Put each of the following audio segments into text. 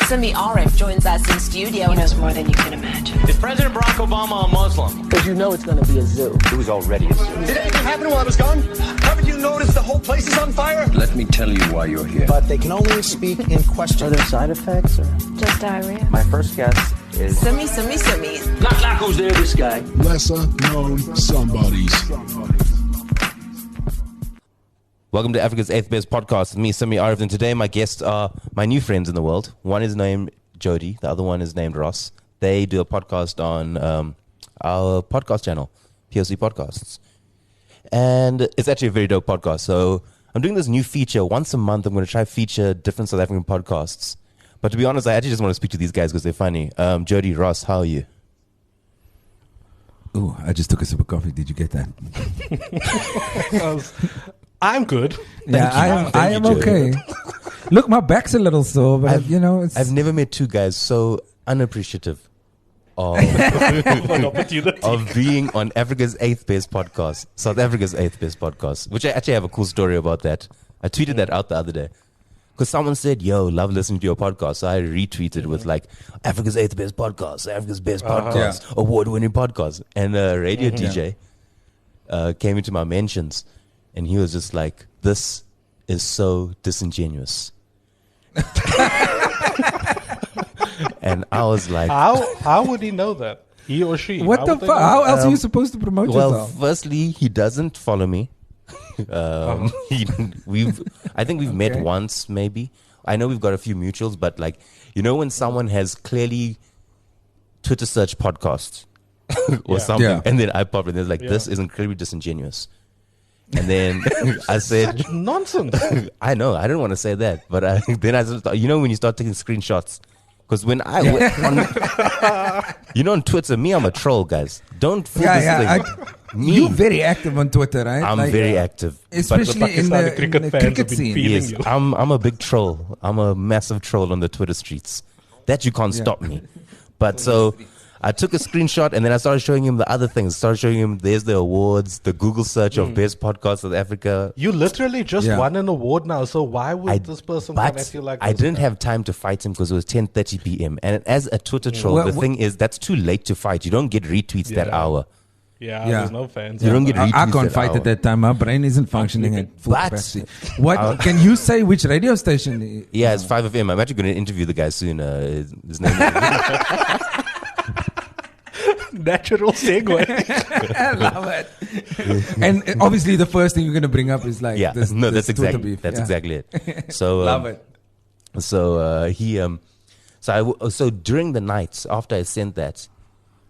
Simi Arif joins us in studio. He knows more than you can imagine. Is President Barack Obama a Muslim? Because you know it's going to be a zoo. It was already a zoo. Did anything happen while I was gone? Haven't you noticed the whole place is on fire? Let me tell you why you're here. But they can only speak in question. Are there side effects? Or? Just diarrhea. My first guess is... Simi. Knock, who's there, this guy? Lesser known somebodies. Welcome to Africa's 8th Best Podcast with me, Simi Arif, and today my guests are my new friends in the world. One is named Jody, the other one is named Ross. They do a podcast on our podcast channel, POC Podcasts. And it's actually a very dope podcast. So I'm doing this new feature. Once a month, I'm going to try to feature different South African podcasts. But to be honest, I actually just want to speak to these guys because they're funny. Jody, Ross, how are you? Oh, I just took a sip of coffee. Did you get that? I'm good. I am okay. Look, my back's a little sore, but I've never met two guys so unappreciative of being on Africa's 8th Best Podcast, South Africa's 8th Best Podcast, which I actually have a cool story about that. I tweeted that out the other day because someone said, yo, love listening to your podcast. So I retweeted with like, Africa's 8th Best Podcast, Africa's Best Podcast, award-winning podcast. And a radio DJ came into my mentions. And he was just like, this is so disingenuous. And I was like... How would he know that? He or she? What the fuck? How else are you supposed to promote yourself? Well, firstly, he doesn't follow me. I think we've met once, maybe. I know we've got a few mutuals, but like, you know when someone has clearly Twitter search podcast or something, and then I pop in, there's like, this is incredibly disingenuous. And then I said, nonsense. I know, I didn't want to say that, but then I just thought, when you start taking screenshots, because when on Twitter, me, I'm a troll, guys. Don't fool this thing. You're very active on Twitter, right? I'm very active, especially in the cricket scene. Yes, I'm a big troll. I'm a massive troll on the Twitter streets. That you can't stop me. But so I took a screenshot and then I started showing him the other things. Started showing him there's the awards, the Google search of best podcasts of Africa. You literally just won an award now, so why would this person come at you like this? I didn't have time to fight him because it was 10:30 p.m. And as a Twitter troll, the thing is that's too late to fight. You don't get retweets that hour. There's no fans. You don't get retweets I can't fight at that time. My brain isn't functioning at full capacity. What can you say? Which radio station? Yeah, it's 5FM. I'm actually going to interview the guy soon. His name is Natural segue. I love it. And obviously, the first thing you're going to bring up is like, that's exactly it. So love it. So so during the night after I sent that,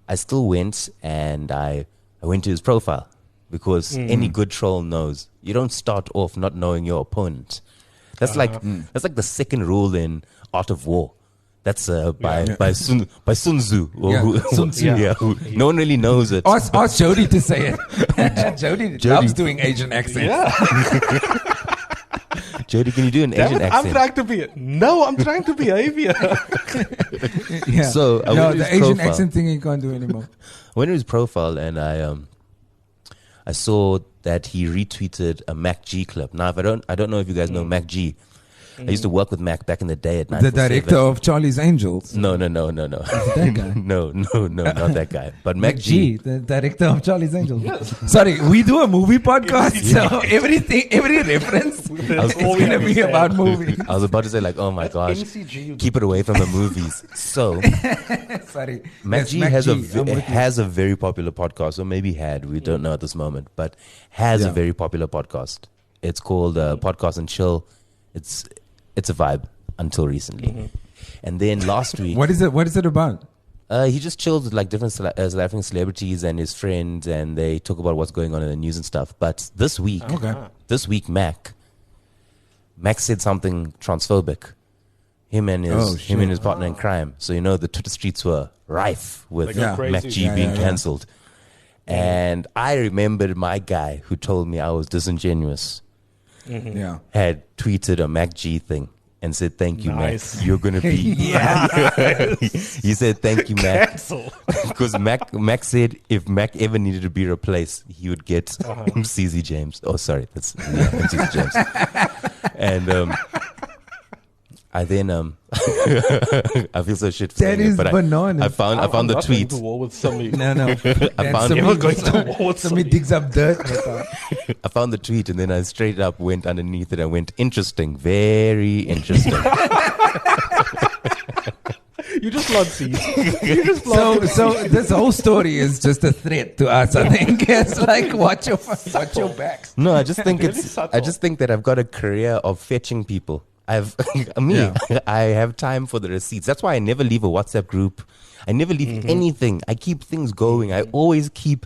I still went and I went to his profile because any good troll knows you don't start off not knowing your opponent. That's like the second rule in Art of War. That's by Sun Tzu. Sun Tzu. No one really knows it. Ask Jody to say it. Jody loves doing Asian accents. Yeah. Jody, can you do an Asian accent? I'm trying to behave here. So the Asian accent thing you can't do anymore. I went to his profile and I saw that he retweeted a Mac G clip. Now, I don't know if you guys know Mac G. I used to work with Mac back in the day at 947. The director of Charlie's Angels. No. That guy. No, not that guy. But Mac G. The director of Charlie's Angels. Yes. Sorry, we do a movie podcast, so every reference is going to be about movies. I was about to say like, oh my gosh, keep it away from the movies. So, sorry. Mac G has a very popular podcast, or maybe had, we don't know at this moment, but has a very popular podcast. It's called Podcast and Chill. It's a vibe until recently. And then last week... What is it about? He just chills with like different South African celebrities and his friends, and they talk about what's going on in the news and stuff. But this week, Mac said something transphobic. Him and his partner in crime. So the Twitter streets were rife with Mac G being cancelled. And I remembered my guy who told me I was disingenuous. Had tweeted a Mac G thing and said, thank you, Mac. You're going to be... He said, thank you, Mac. Because Mac said if Mac ever needed to be replaced, he would get CZ James. Oh, sorry. That's CZ James. And I then I feel so shit for That saying it, is but bananas. I found the not tweet. Going to war with Sami. No. I found Never going to war with Somebody Sami. digs up dirt. I found the tweet and then I straight up went underneath it. I went, interesting, very interesting. You just love seeds. You just love So this whole story is just a threat to us. I think it's like watch your backs. No, I just think Really subtle. I just think that I've got a career of fetching people. Yeah. I have time for the receipts. That's why I never leave a WhatsApp group. I never leave anything. I keep things going. I always keep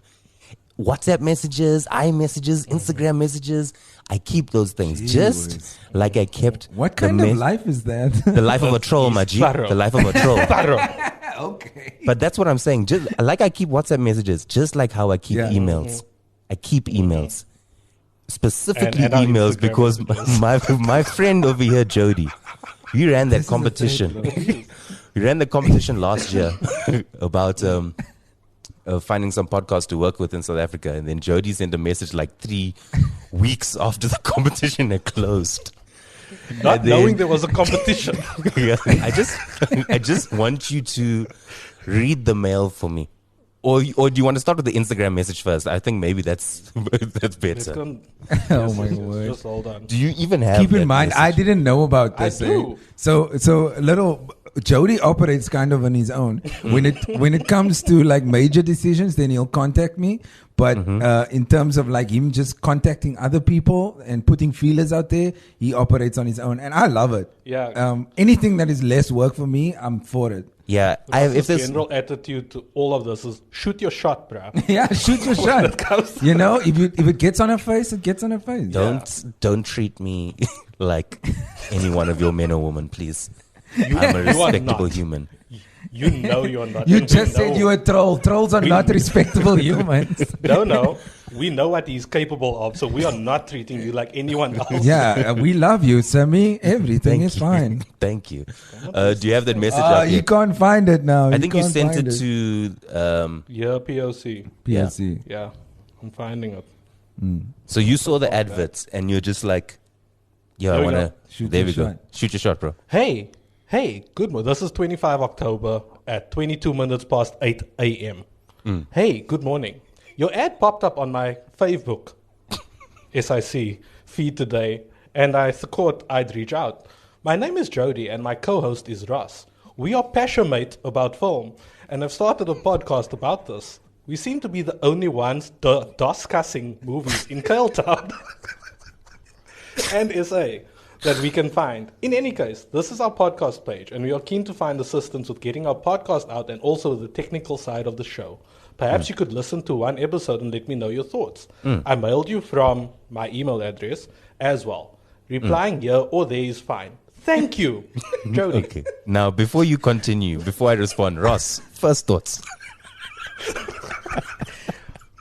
WhatsApp messages, iMessages, Instagram messages. I keep those things just like I kept. What kind of life is that? The life of a troll, my G. thorough. The life of a troll. Okay. But that's what I'm saying. Just like I keep WhatsApp messages, just like how I keep Yeah. emails. I keep emails. Specifically And our emails Instagram because messages. my friend over here, Jody, we ran that competition. We ran the competition last year about finding some podcast to work with in South Africa. And then Jody sent a message like 3 weeks after the competition had closed. Not And then- knowing there was a competition. Yeah, I just want you to read the mail for me. Or do you want to start with the Instagram message first? I think maybe that's better. Oh my word. Just hold on. Do you even have Keep in that mind, I message? didn't know about I this. do. So little Jody operates kind of on his own. When it comes to like major decisions, then he'll contact me. But in terms of like him just contacting other people and putting feelers out there, he operates on his own, and I love it. Yeah. Anything that is less work for me, I'm for it. Yeah, If the general attitude to all of this is shoot your shot, bruh. Yeah, shoot your shot. You know, if it gets on her face, it gets on her face. don't treat me like any one of your men or women, please. I'm a You are respectable not. human. You know you're not. You And we just said know- you're a troll. Trolls are not respectable humans. No. We know what he's capable of, so we are not treating you like anyone else. Yeah, we love you, Sammy. Everything is fine. Thank you. Do you have that message up You yet? can't find it now. I think you can't sent find it to. Yeah, POC. PLC. Yeah, I'm finding it. So you saw the adverts and you're just like, yeah, I There we want go. to. Shoot There your we go. shot. Shoot your shot, bro. Hey, good morning. This is 25 October at 22 minutes past 8 a.m. Hey, good morning. Your ad popped up on my Facebook, SIC, feed today, and I thought I'd reach out. My name is Jody, and my co-host is Russ. We are passionate about film, and have started a podcast about this. We seem to be the only ones discussing movies in Cailtown and SA that we can find. In any case, this is our podcast page, and we are keen to find assistance with getting our podcast out and also the technical side of the show. Perhaps you could listen to one episode and let me know your thoughts. I mailed you from my email address as well. Replying here or there is fine. Thank you, Jody. Okay. Now, before you continue, before I respond, Ross, first thoughts.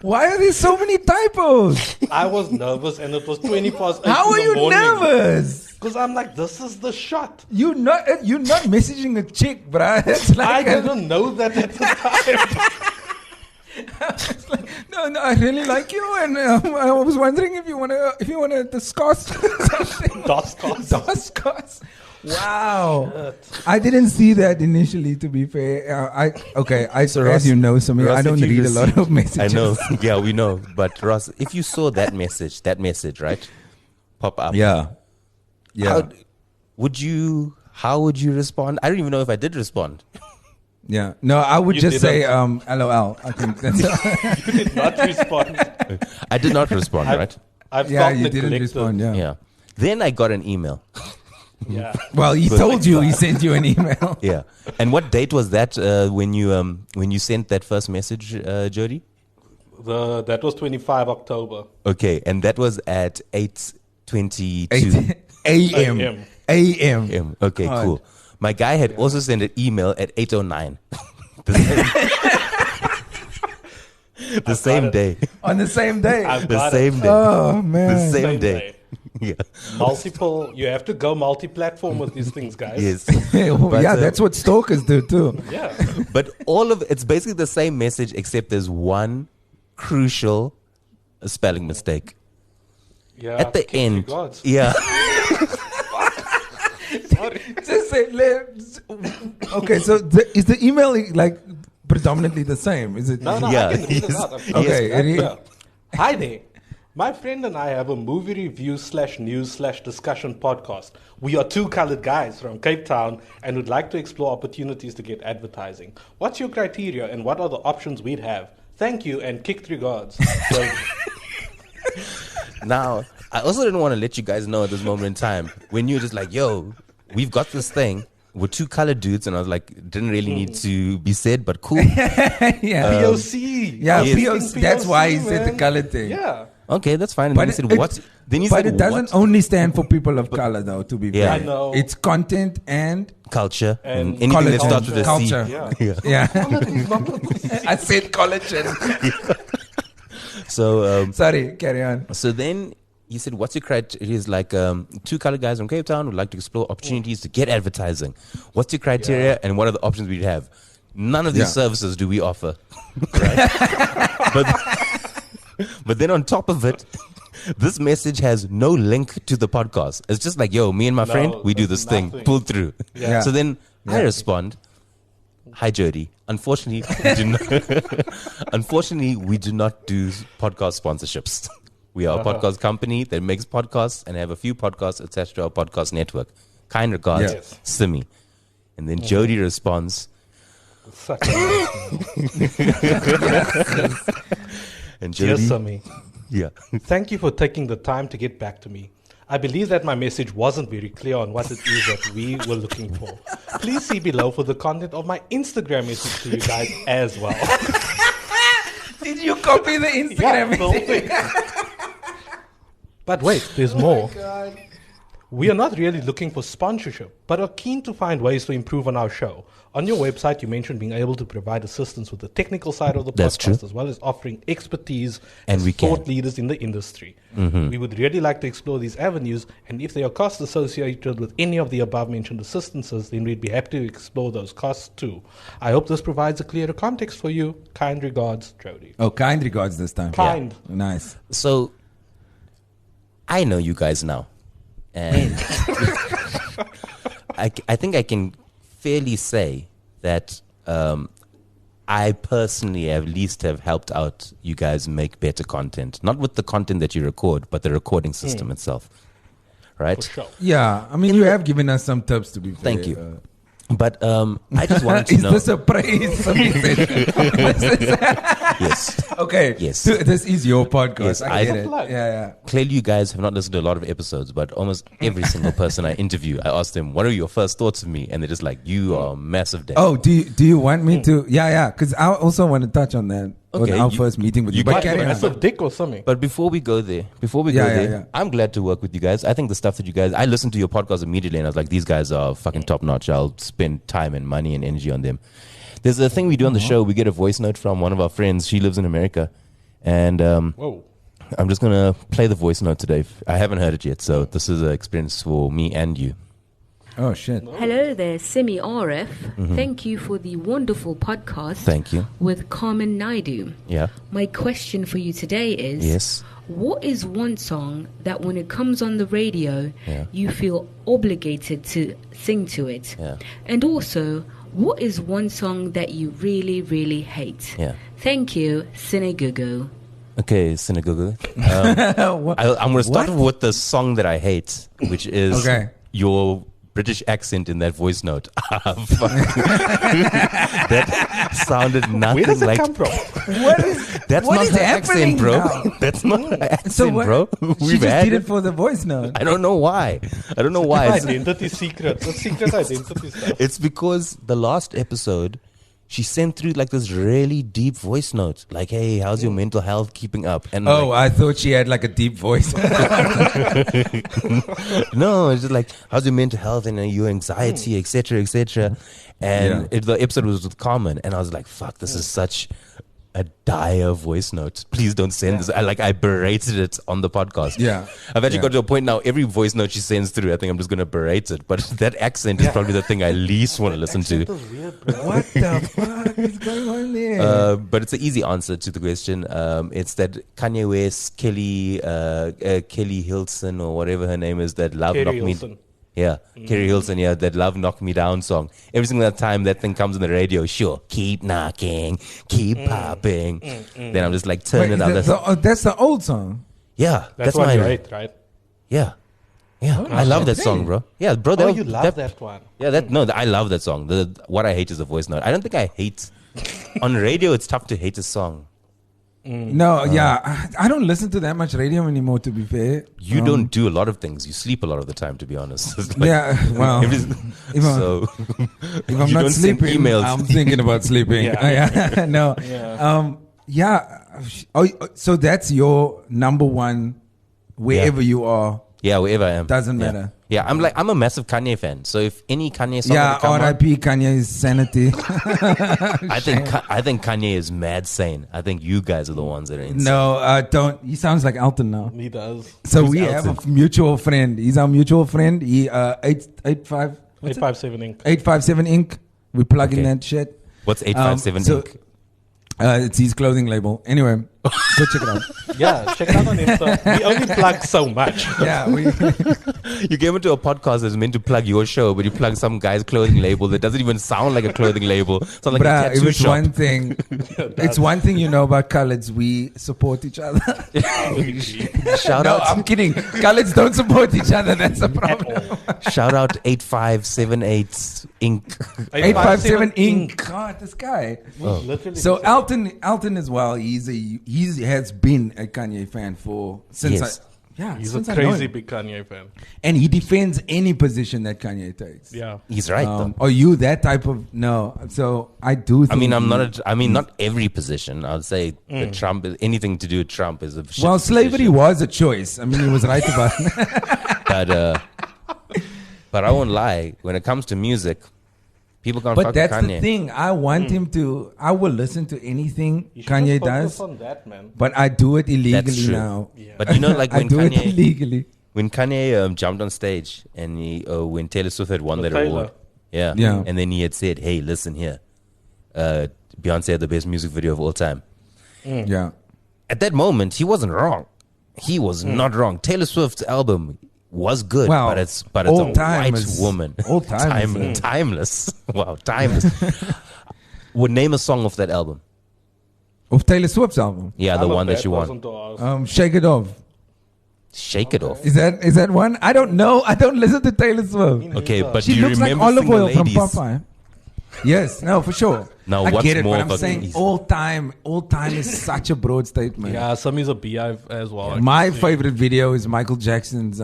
Why are there so many typos? I was nervous, and it was 20 past 8 How are in the you morning. nervous? Because I'm like, this is the shot. You're not messaging a chick, bruh. It's I like didn't know that at the time. no, I really like you, and I was wondering if you wanna discuss something. Discuss. Wow, I didn't see that initially. To be fair, as you know, Samir, Ross, I don't if you read a lot received- of messages. I know. Yeah, we know. But Ross, if you saw that message, right, pop up. Yeah. How would you respond? I don't even know if I did respond. Yeah. No, I would You just say didn't. LOL. I think that's You did not respond. I did not respond, right? I yeah. felt You didn't neglected. respond. Yeah. Yeah. Then I got an email. Yeah. Well, he told you he sent you an email. Yeah. And what date was that when you sent that first message, Jody? That was 25 October. Okay, and that was at 8:22 A.M. a.m. Okay, God. cool. My guy had also sent an email at 8:09. The same day. On the same day. I've The got same it. day. Oh man. The same Same day. day. Yeah. Multiple. You have to go multi-platform with these things, guys. Yes. Yeah, But, that's what stalkers do too. Yeah. But all of it's basically the same message, except there's one crucial spelling mistake Yeah. at the kick you end. gods. Yeah. Just say, okay, so is the email like predominantly the same? Is it? No, Yeah. I can read it out. Okay. Hi there. My friend and I have a movie review /news /discussion podcast. We are two colored guys from Cape Town and would like to explore opportunities to get advertising. What's your criteria and what are the options we'd have? Thank you and kicked regards. Now, I also didn't want to let you guys know at this moment in time when you're just like, yo, we've got this thing. We're two colored dudes, and I was like, didn't really need to be said, but cool. Yeah. POC. Yeah, Yes. POC. That's why he man. said the color thing. Yeah. Okay, that's fine. And But then he said, it- what? Then he But said, it doesn't what? only stand for people of color, though. To be Yeah. fair, I know. it's content and Culture. And And anything that collagen. starts with a C. Culture. Yeah. yeah. I said collagen. So, Sorry, carry on. so then he said, what's your criteria? He's like, two colored guys from Cape Town would like to explore opportunities to get advertising. What's your criteria and what are the options we have? None of these Yeah. services do we offer. Right? but then on top of it, this message has no link to the podcast. It's just like, yo, me and my friend, we do this thing. nothing. Pull through. Yeah. So then I respond, hi, Jody. Unfortunately, we do not do podcast sponsorships. We are a podcast company that makes podcasts and have a few podcasts attached to our podcast network. Kind regards, Yes. Simi. And then Jody responds, Suck it. and Dear Jody, Sami, yeah, thank you for taking the time to get back to me. I believe that my message wasn't very clear on what it is that we were looking for. Please see below for the content of my Instagram message to you guys as well. Did you copy the Instagram? Yeah, the whole thing. But wait, there's more. We are not really looking for sponsorship, but are keen to find ways to improve on our show. On your website, you mentioned being able to provide assistance with the technical side of the That's podcast, true. as well as offering expertise And as we thought can. leaders in the industry. We would really like to explore these avenues, and if there are costs associated with any of the above-mentioned assistances, then we'd be happy to explore those costs too. I hope this provides a clearer context for you. Kind regards, Jody. Oh, kind regards this time. Kind. Nice. So I know you guys now, and I think I can fairly say that I personally at least have helped out you guys make better content, not with the content that you record, but the recording system itself, right? For sure. Yeah, I mean, you have given us some tips to be fair. Thank you. But I just wanted to Is know. this a praise? Yes. Okay. Yes. This is your podcast. Yes, I get it. Plug. Yeah. Clearly, you guys have not listened to a lot of episodes, but almost every single person I interview, I ask them, "What are your first thoughts of me?" And they're just like, "You are a massive dad." Oh, do you want me to? Yeah. Because I also want to touch on that. Okay, on our you- first meeting with you. you But might- carry on. Massive dick or something. But before we go there, Yeah. I'm glad to work with you guys. I think the stuff that you guys, I listened to your podcast immediately and I was like, these guys are fucking top notch. I'll spend time and money and energy on them. There's a thing we do on the show. We get a voice note from one of our friends. She lives in America. And Whoa. I'm just going to play the voice note today. I haven't heard it yet. So this is an experience for me and you. Oh shit. Hello there, Simi RF. Thank you for the wonderful podcast. Thank you. With Carmen Naidu. Yeah. My question for you today is, Yes. what is one song that when it comes on the radio, Yeah. you feel obligated to sing to it? Yeah. And also, what is one song that you really, really hate? Yeah. Thank you, Sinegugu. Okay, Synagogue. I'm going to start with the song that I hate, which is Okay. your British accent in that voice note. That sounded nothing Where does it like. come from? That's What not is her happening accent, bro. now? That's not her accent, So what? bro. She just did it for the voice note. I don't know why. It's, Identity secret. The secret identity stuff. it's because the last episode, she sent through like this really deep voice note, like, "Hey, how's your mental health keeping up?" And Oh, like, I thought she had like a deep voice. no, it's just like, how's your mental health and your anxiety, etc., etc. And the episode was with Carmen, and I was like, fuck, this is such a dire voice note. Please don't send this. I berated it on the podcast. Yeah. I've actually Yeah. got to a point now, every voice note she sends through, I think I'm just going to berate it. But that accent is probably the thing I least want to listen to. What the fuck is going on there? But it's an easy answer to the question. It's that Kanye West, Kelly Hilson, or whatever her name is, that Love Kerry Knocked Me. Hilson. Yeah, Kerry Hilson, yeah, that Love Knock Me Down song. Every single time that thing comes on the radio, sure, keep knocking, keep popping. Then I'm just like, turn it up. That's the old song. Yeah, That's what you ate, right? Yeah. Yeah, I love that song, bro. Yeah, bro. Oh, you love that one. Yeah, I love that song. What I hate is the voice note. I don't think I hate. On radio, it's tough to hate a song. No, I don't listen to that much radio anymore, to be fair. You don't do a lot of things. You sleep a lot of the time, to be honest. It's like, well, if I'm not sleeping, emails. I'm thinking about sleeping. No. Oh, so that's your number one wherever you are. Yeah, wherever I am. Doesn't matter. Yeah, I'm a massive Kanye fan. So if any Kanye song R.I.P. Kanye's sanity. I think Kanye is mad sane. I think you guys are the ones that are insane. No, don't. He sounds like Elton now. He does. So we have a mutual friend. He's our mutual friend. He 857 Inc. 857 Inc. We plug in that shit. What's 857 Inc? It's his clothing label. Anyway, go check it out. Yeah, check it out on Insta. We only plug so much. Yeah, you came into a podcast that's meant to plug your show, but you plug some guy's clothing label that doesn't even sound like a clothing label. Sounds like a tattoo it was shop. one thing. It's one thing you know about Khaleds. We support each other. Shout out. I'm kidding. Khaleds don't support each other. That's the problem. Shout out 8578 Inc. 857 Inc. God, this guy. Literally. So Elton as well. He has been a Kanye fan since he's a crazy big Kanye fan, and he defends any position that Kanye takes. Yeah, he's right. Though. Are you that type of no? So I do. Think not every position. I'd say that Trump, anything to do with Trump, is a shit slavery position. was a choice. I mean, he was right about it. But I won't lie. When it comes to music, people can't. But that's Kanye. the thing. I want him to. I will listen to anything Kanye does. On that, man. But I do it illegally now. Yeah. But you know, like when I do Kanye it illegally. When Kanye jumped on stage and when Taylor Swift had won that award, yeah, and then he had said, "Hey, listen here, Beyonce had the best music video of all time." Yeah. At that moment, he wasn't wrong. He was not wrong. Taylor Swift's album was good, but it's a white woman. Old time. Timeless. Wow, timeless. Would name a song of that album. Of Taylor Swift's album? Yeah, the one that you won. Shake It Off. Shake It Off. Is that one? I don't know. I don't listen to Taylor Swift. Okay, but she do you looks like remember olive oil from Ladies? Popeye. Yes, no, for sure. Now, I what's get it, more but of I'm a- saying all time is such a broad statement. Yeah, Sammy's a beehive as well. My favorite video is Michael Jackson's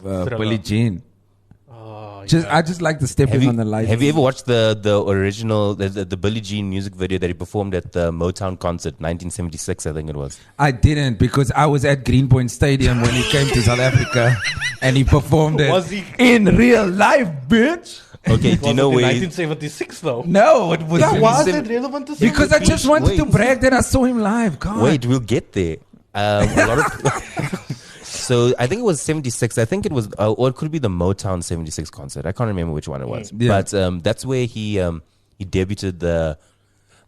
Billie Jean. I just like the stepping on the light. Have you ever watched the original, the Billie Jean music video that he performed at the Motown concert, 1976, I think it was? I didn't, because I was at Greenpoint Stadium when he came to South Africa and he performed it Was he? in real life, bitch. Okay, do you know where? 1976 though. No, it was Why is it relevant to because I just wanted to Wait. brag that I saw him live. God. Wait, we'll get there. A lot of. So I think it was 76. I think it was, or it could be the Motown 76 concert. I can't remember which one it was. Yeah. But that's where he debuted the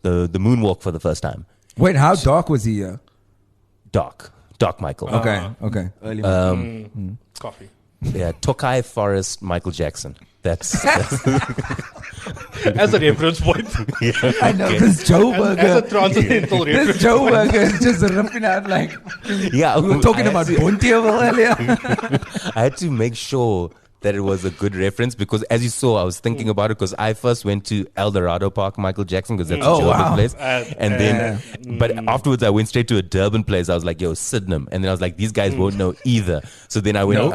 moonwalk for the first time. Wait, how dark was he? Doc Michael. Okay. Early Coffee. Yeah, Tokai Forest Michael Jackson. That's As a reference point. I know this Joe Burger. As a transcendental reference This Joe point. Burger is just ripping out like. yeah. We were talking about Bontievel earlier. I had to make sure that it was a good reference because, as you saw, I was thinking about it because I first went to El Dorado Park, Michael Jackson, because that's a Joburg place, and then, but afterwards I went straight to a Durban place. I was like, "Yo, Sydenham," and then I was like, "These guys won't know either." So then I went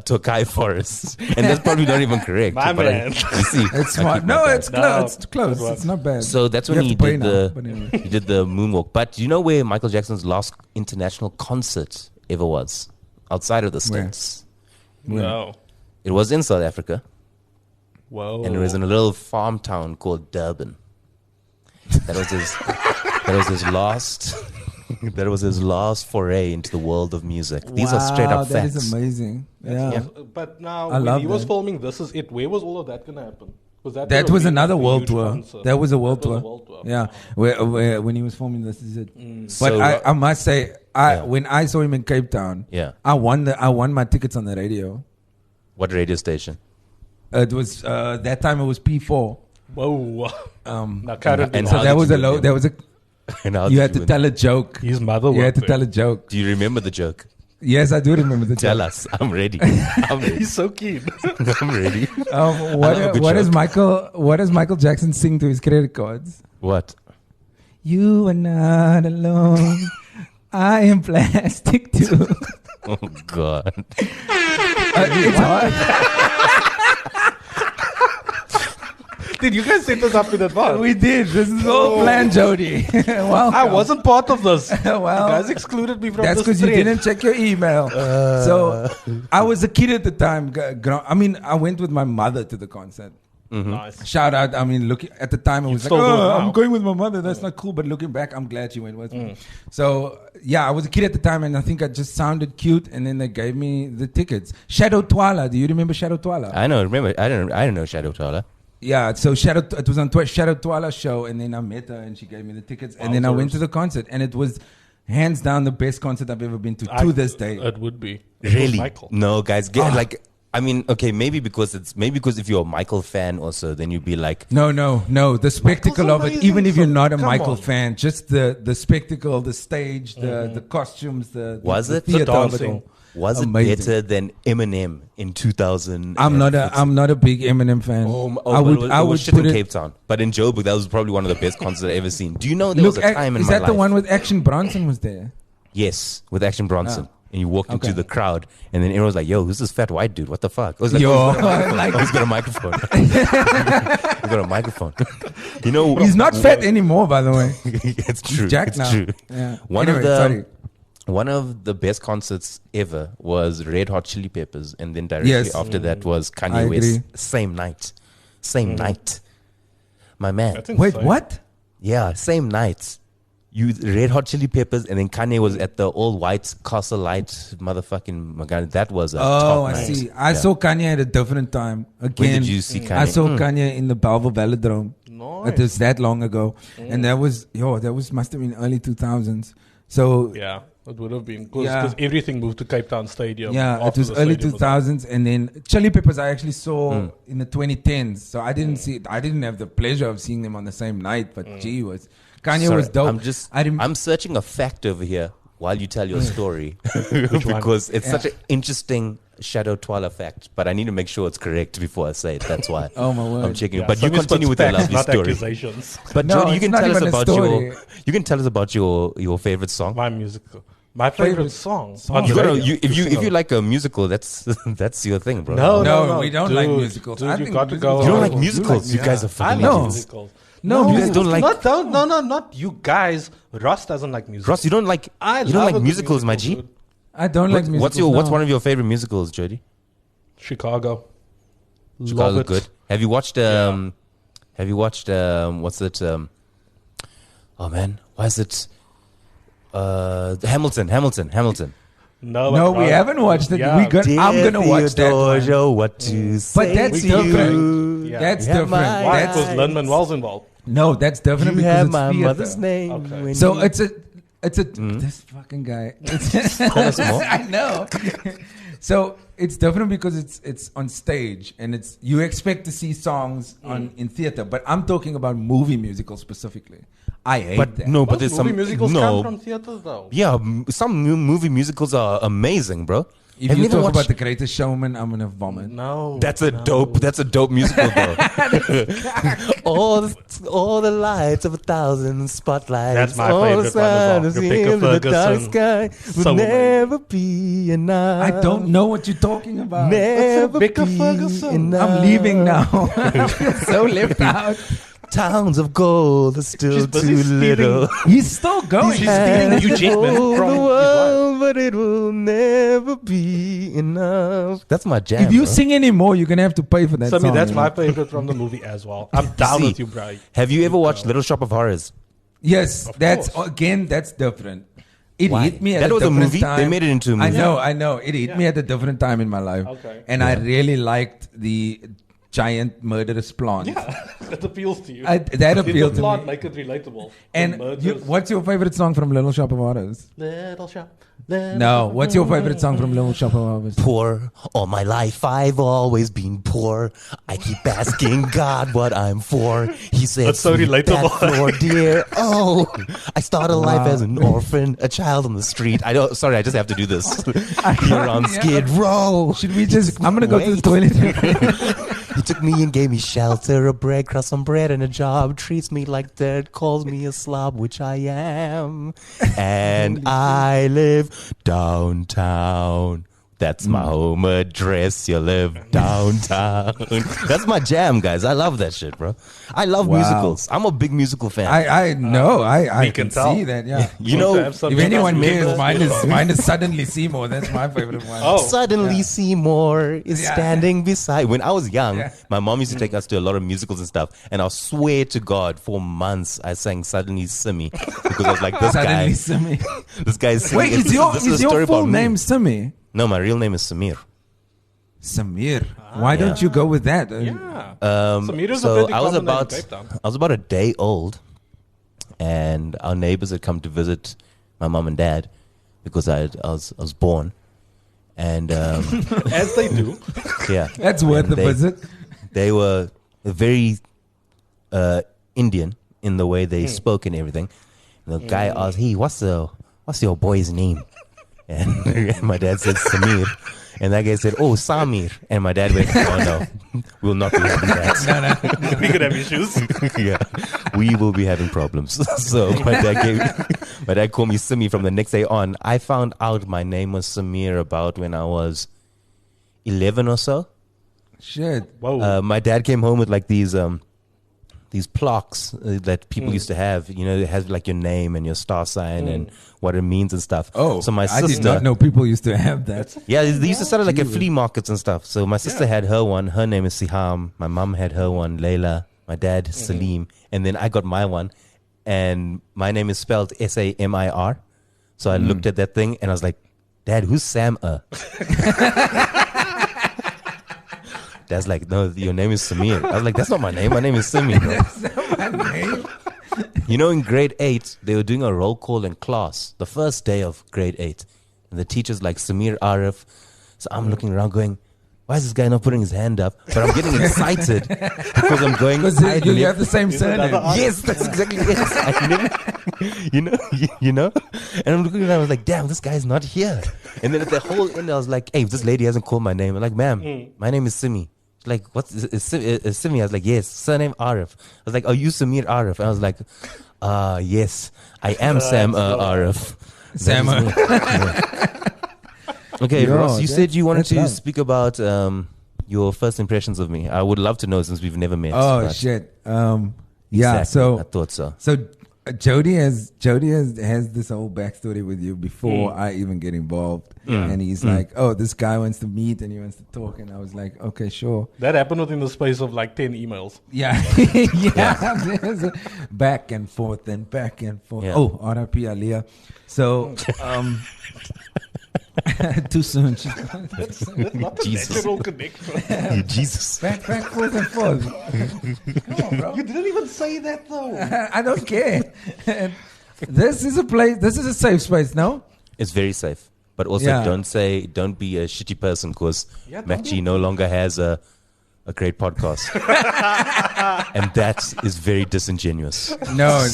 Tokai Forest, and that's probably not even correct. My but man. you see, It's I smart. keep my No, bad. it's close. It's close. It's not bad. So that's when You he have to pay did now, but anyway. he did the moonwalk. But do you know where Michael Jackson's last international concert ever was? Outside of the Where? States. No. It was in South Africa. Whoa. And it was in a little farm town called Durban. That was his last foray into the world of music. These are straight up That facts. is amazing. Yeah. But now, I when love he was that. filming This Is It, where was all of that going to happen? That was another world huge tour. concert. That was a world That was tour. a world tour. Yeah, where when he was filming This Is It. But So, I must say, when I saw him in Cape Town, Yeah. I won my tickets on the radio. What radio station? It was that time it was P4. Whoa. and So how that did was you a low. remember? There was a. And how You did had to win? tell a joke. His mother You had to worked tell a there. joke. Do you remember the joke? Yes, I do remember the Tell joke. us. I'm ready. I'm ready. He's so keen. I'm ready. What, a good what does joke. What does Michael Jackson sing to his credit cards? What? You are not alone. I am plastic too. Oh God. It's hard. Did you guys set this up in advance? We did. This is all planned, Jody. Welcome. I wasn't part of this. Well, You guys excluded me from That's this because you thread. didn't check your email. So I was a kid at the time. I mean, I went with my mother to the concert. Nice. Shout out. I mean, look, at the time it was like, still do it now. I'm going with my mother. That's not cool. But looking back, I'm glad she went with me. So yeah, I was a kid at the time, and I think I just sounded cute. And then they gave me the tickets. Shadow Twala. Do you remember Shadow Twala? I know. Remember? I don't know Shadow Tyler. Yeah, so it was on Shadow Twala show, and then I met her, and she gave me the tickets, and then I went to the concert, and it was hands down the best concert I've ever been to this day. It would be. It was Really? Michael. No, guys. Like, I mean, okay, maybe because if you're a Michael fan also, then you'd be like, No. The spectacle of it, amazing, even if you're so not a come Michael on. fan, just the spectacle, the stage, the costumes, the Was the it? The theater of it dancing. all. was it Amazing. better than Eminem in 2000? I'm not a big Eminem fan. I would shit put in it. Cape Town, but in Joburg, that was probably one of the best concerts I've ever seen. Do you know there Look, was a time in is my that life? the one with Action Bronson was there? Yes, with Action Bronson. And you walked into Okay. the crowd, and then everyone was like, "Yo, who's this fat white dude? What the fuck?" I was like, Yo, "Oh, he's got a microphone. He's got a microphone." You know, He's not fat anymore, by the way. It's true. He's jacked It's now. true. Yeah. One Anyway, of the sorry. one of the best concerts ever was Red Hot Chili Peppers, and then directly Yes. after that was I Kanye West. agree. Same night. My man. That's Wait, insane. what? Yeah, same night. You Red Hot Chili Peppers, and then Kanye was at the all white Castle Light motherfucking Magana. That was a Oh, top I night. see. I Yeah. saw Kanye at a different time. Again, When did you see Kanye? I saw Kanye in the Belleville Velodrome. Nice. It was that long ago, and that was must have been early 2000s. So Yeah, it would have been. Because Yeah. everything moved to Cape Town Stadium. yeah, it after was the early stadium was 2000s, and then Chili Peppers I actually saw in the 2010s. So I didn't see. I didn't have the pleasure of seeing them on the same night, but gee was. Kanye Sorry, was dope. I'm searching a fact over here while you tell your story because it's such an interesting Shadow Twala fact, but I need to make sure it's correct before I say it. That's why. Oh, my word. I'm checking. Yeah, But you so continue with it's your facts, lovely not story. accusations. But No, Jody, you it's can not tell us even a about story. you can tell us about your favorite song. My musical. My favorite song. On You the gotta, radio. if you like a musical, that's your thing, bro. No, No, we don't like dude, musicals. Dude, I you think got to musicals go. are You don't like horrible. musicals. You guys are I fucking like No. idiots. musicals. No, You guys don't like Not you guys. Ross doesn't like musicals. Ross. You don't like I you don't love like a good musicals, my musical, G. dude. I don't like musicals. What's no. one of your favorite musicals, Jody? Chicago. Chicago Love it. good. Have you watched what's it oh man, why is it Hamilton. No, we haven't watched it. Yeah. I'm gonna watch that one. Theodore, what to say But that's to you. different. Yeah. That's You have different. my Why? That's Because Lin-Manuel's involved. no, that's different You because have it's my theater. mother's name. Okay. when So you- it's a this fucking guy. us more. I know. So it's different because it's on stage and it's you expect to see songs in theater, but I'm talking about movie musicals specifically. I hate but that. no, but Most there's movie some musicals no. come from theaters, though. Yeah, some movie musicals are amazing, bro. If Have you you ever talk about watched? The Greatest Showman, I'm gonna vomit. No, That's a dope musical, bro. all the lights of 1,000 spotlights. That's my all favorite the one as well. sun is Rebecca in the dark Ferguson. sky will So amazing. never be enough. I don't know what you're talking about. Never Rebecca be Ferguson. enough. I'm leaving now. I feel so left out. Towns of gold are still She's busy too stealing- little. He's still going. She's stealing the Hugh Jackman Hold from the his world, but it will never be enough. That's my jam. If you bro. sing anymore, you're gonna have to pay for that Sammy, song. that's you my know? favorite from the movie as well. I'm down See, with you, bro. Have you ever watched Little Shop of Horrors? Yes, that's course. again. That's different. It Why? hit me at That a was a different movie? time. They made it into a movie. I know. It hit me at a different time in my life. Okay. And I really liked the giant murderous plant. Yeah, that appeals to you. That appealed the to plot me. make it relatable. And what's your favorite song from Little Shop of Horrors? Little shop. No, what's your favorite song from Little Shop of Horrors? Poor. All my life I've always been poor. I keep asking God what I'm for. He said, That's so relatable. Floor, dear. Oh, I started life as an orphan, a child on the street. I just have to do this. Here on Skid Row. Should we just, I'm going to go to the toilet. He took me and gave me shelter, a bread, crust, some bread, and a job. Treats me like dirt, calls me a slob, which I am. And I live downtown. That's my home address. You live downtown. That's my jam, guys. I love that shit, bro. I love musicals. I'm a big musical fan. I know. I can can tell. see that. Yeah. You know, If anyone cares, mine is Suddenly Seymour. That's my favorite one. Oh. Suddenly Seymour is standing beside. When I was young, Yeah. my mom used to take us to a lot of musicals and stuff. And I swear to God, for months, I sang Suddenly Simmy. Because I was like, this Suddenly guy. Simi. This guy is singing. Wait, is your full name Simi? No, my real name is Samir. Samir. Why don't you go with that? Yeah. So I was about a day old, and our neighbors had come to visit my mom and dad because I was born, and As they do. yeah, That's worth and the visit. They were very Indian in the way they spoke and everything. And the guy asked, "Hey, what's your boy's name?" And my dad said Samir. And that guy said, "Oh, Samir." And my dad went, "Oh, no, we'll not be having that." We could have issues. Yeah, we will be having problems. So my dad called me Simi from the next day on. I found out my name was Samir about when I was 11 or so. Shit. Whoa. My dad came home with like these plaques that people used to have. You know, it has like your name and your star sign and what it means and stuff. Oh, so my I sister, did not know people used to have that. yeah, they used to sell it like at flea markets and stuff. So my sister had her one. Her name is Siham. My mom had her one, Layla. My dad, Salim. And then I got my one. And my name is spelled Samir. So I looked at that thing and I was like, "Dad, who's Sam? Dad's like, "No, your name is Samir." I was like, "That's not my name. My name is Simi, bro." That's not my name. You know, in grade 8, they were doing a roll call in class, the first day of grade 8. And the teacher's like, "Samir Arif." So I'm looking around going, why is this guy not putting his hand up? But I'm getting excited because I'm going. Because you have the same surname. Yes, that's exactly it. I never, you know. And I'm looking around. I was like, "Damn, this guy's not here." And then at the whole end, I was like, "Hey, this lady hasn't called my name." I'm like, "Ma'am, my name is Simi." She's like, "What's is Simi?" I was like, "Yes." Surname Arif. I was like, "Are you Samir Arif?" And I was like, "Yes, I am Sam Arif." Sam. Okay, Yo, Ross, you said you wanted that's to love. speak about your first impressions of me. I would love to know since we've never met. Oh but- shit. Yeah. Exactly, I thought so. So Jody has this whole backstory with you before I even get involved, and he's like, "Oh, this guy wants to meet and he wants to talk," and I was like, "Okay, sure." That happened within the space of like 10 emails. Yeah, yeah. Back and forth and back and forth. Yeah. Oh, R.I.P. Aliyah. So, too soon. That's not a Jesus. natural connection. Jesus. back, forth and forth. Come on, bro. You didn't even say that though. I don't care. This is a place. This is a safe space. No. It's very safe. But also Yeah. don't be a shitty person because Yeah, don't Mac be G a- no longer has a great podcast. And that is very disingenuous. No.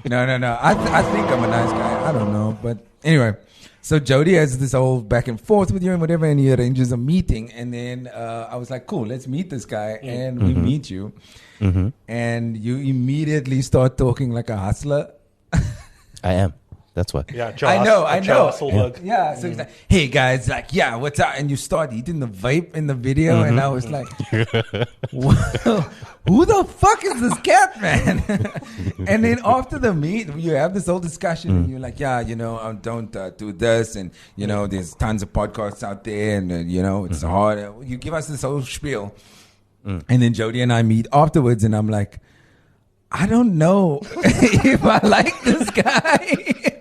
No. I think I'm a nice guy. I don't know. But anyway, so Jody has this whole back and forth with you and whatever, and he arranges a meeting. And then I was like, cool, let's meet this guy. And we meet you. And you immediately start talking like a hustler. I am. That's why. Yeah, I know. Hasselberg. Yeah, so he's like, "Hey guys, like, yeah, what's up?" And you start eating the vape in the video, and I was like, "Wow, who the fuck is this cat, man?" And then after the meet, you have this whole discussion, and you're like, "Yeah, you know, don't do this, and you know, there's tons of podcasts out there, and you know, it's hard." You give us this whole spiel, and then Jody and I meet afterwards, and I'm like, "I don't know if I like this guy."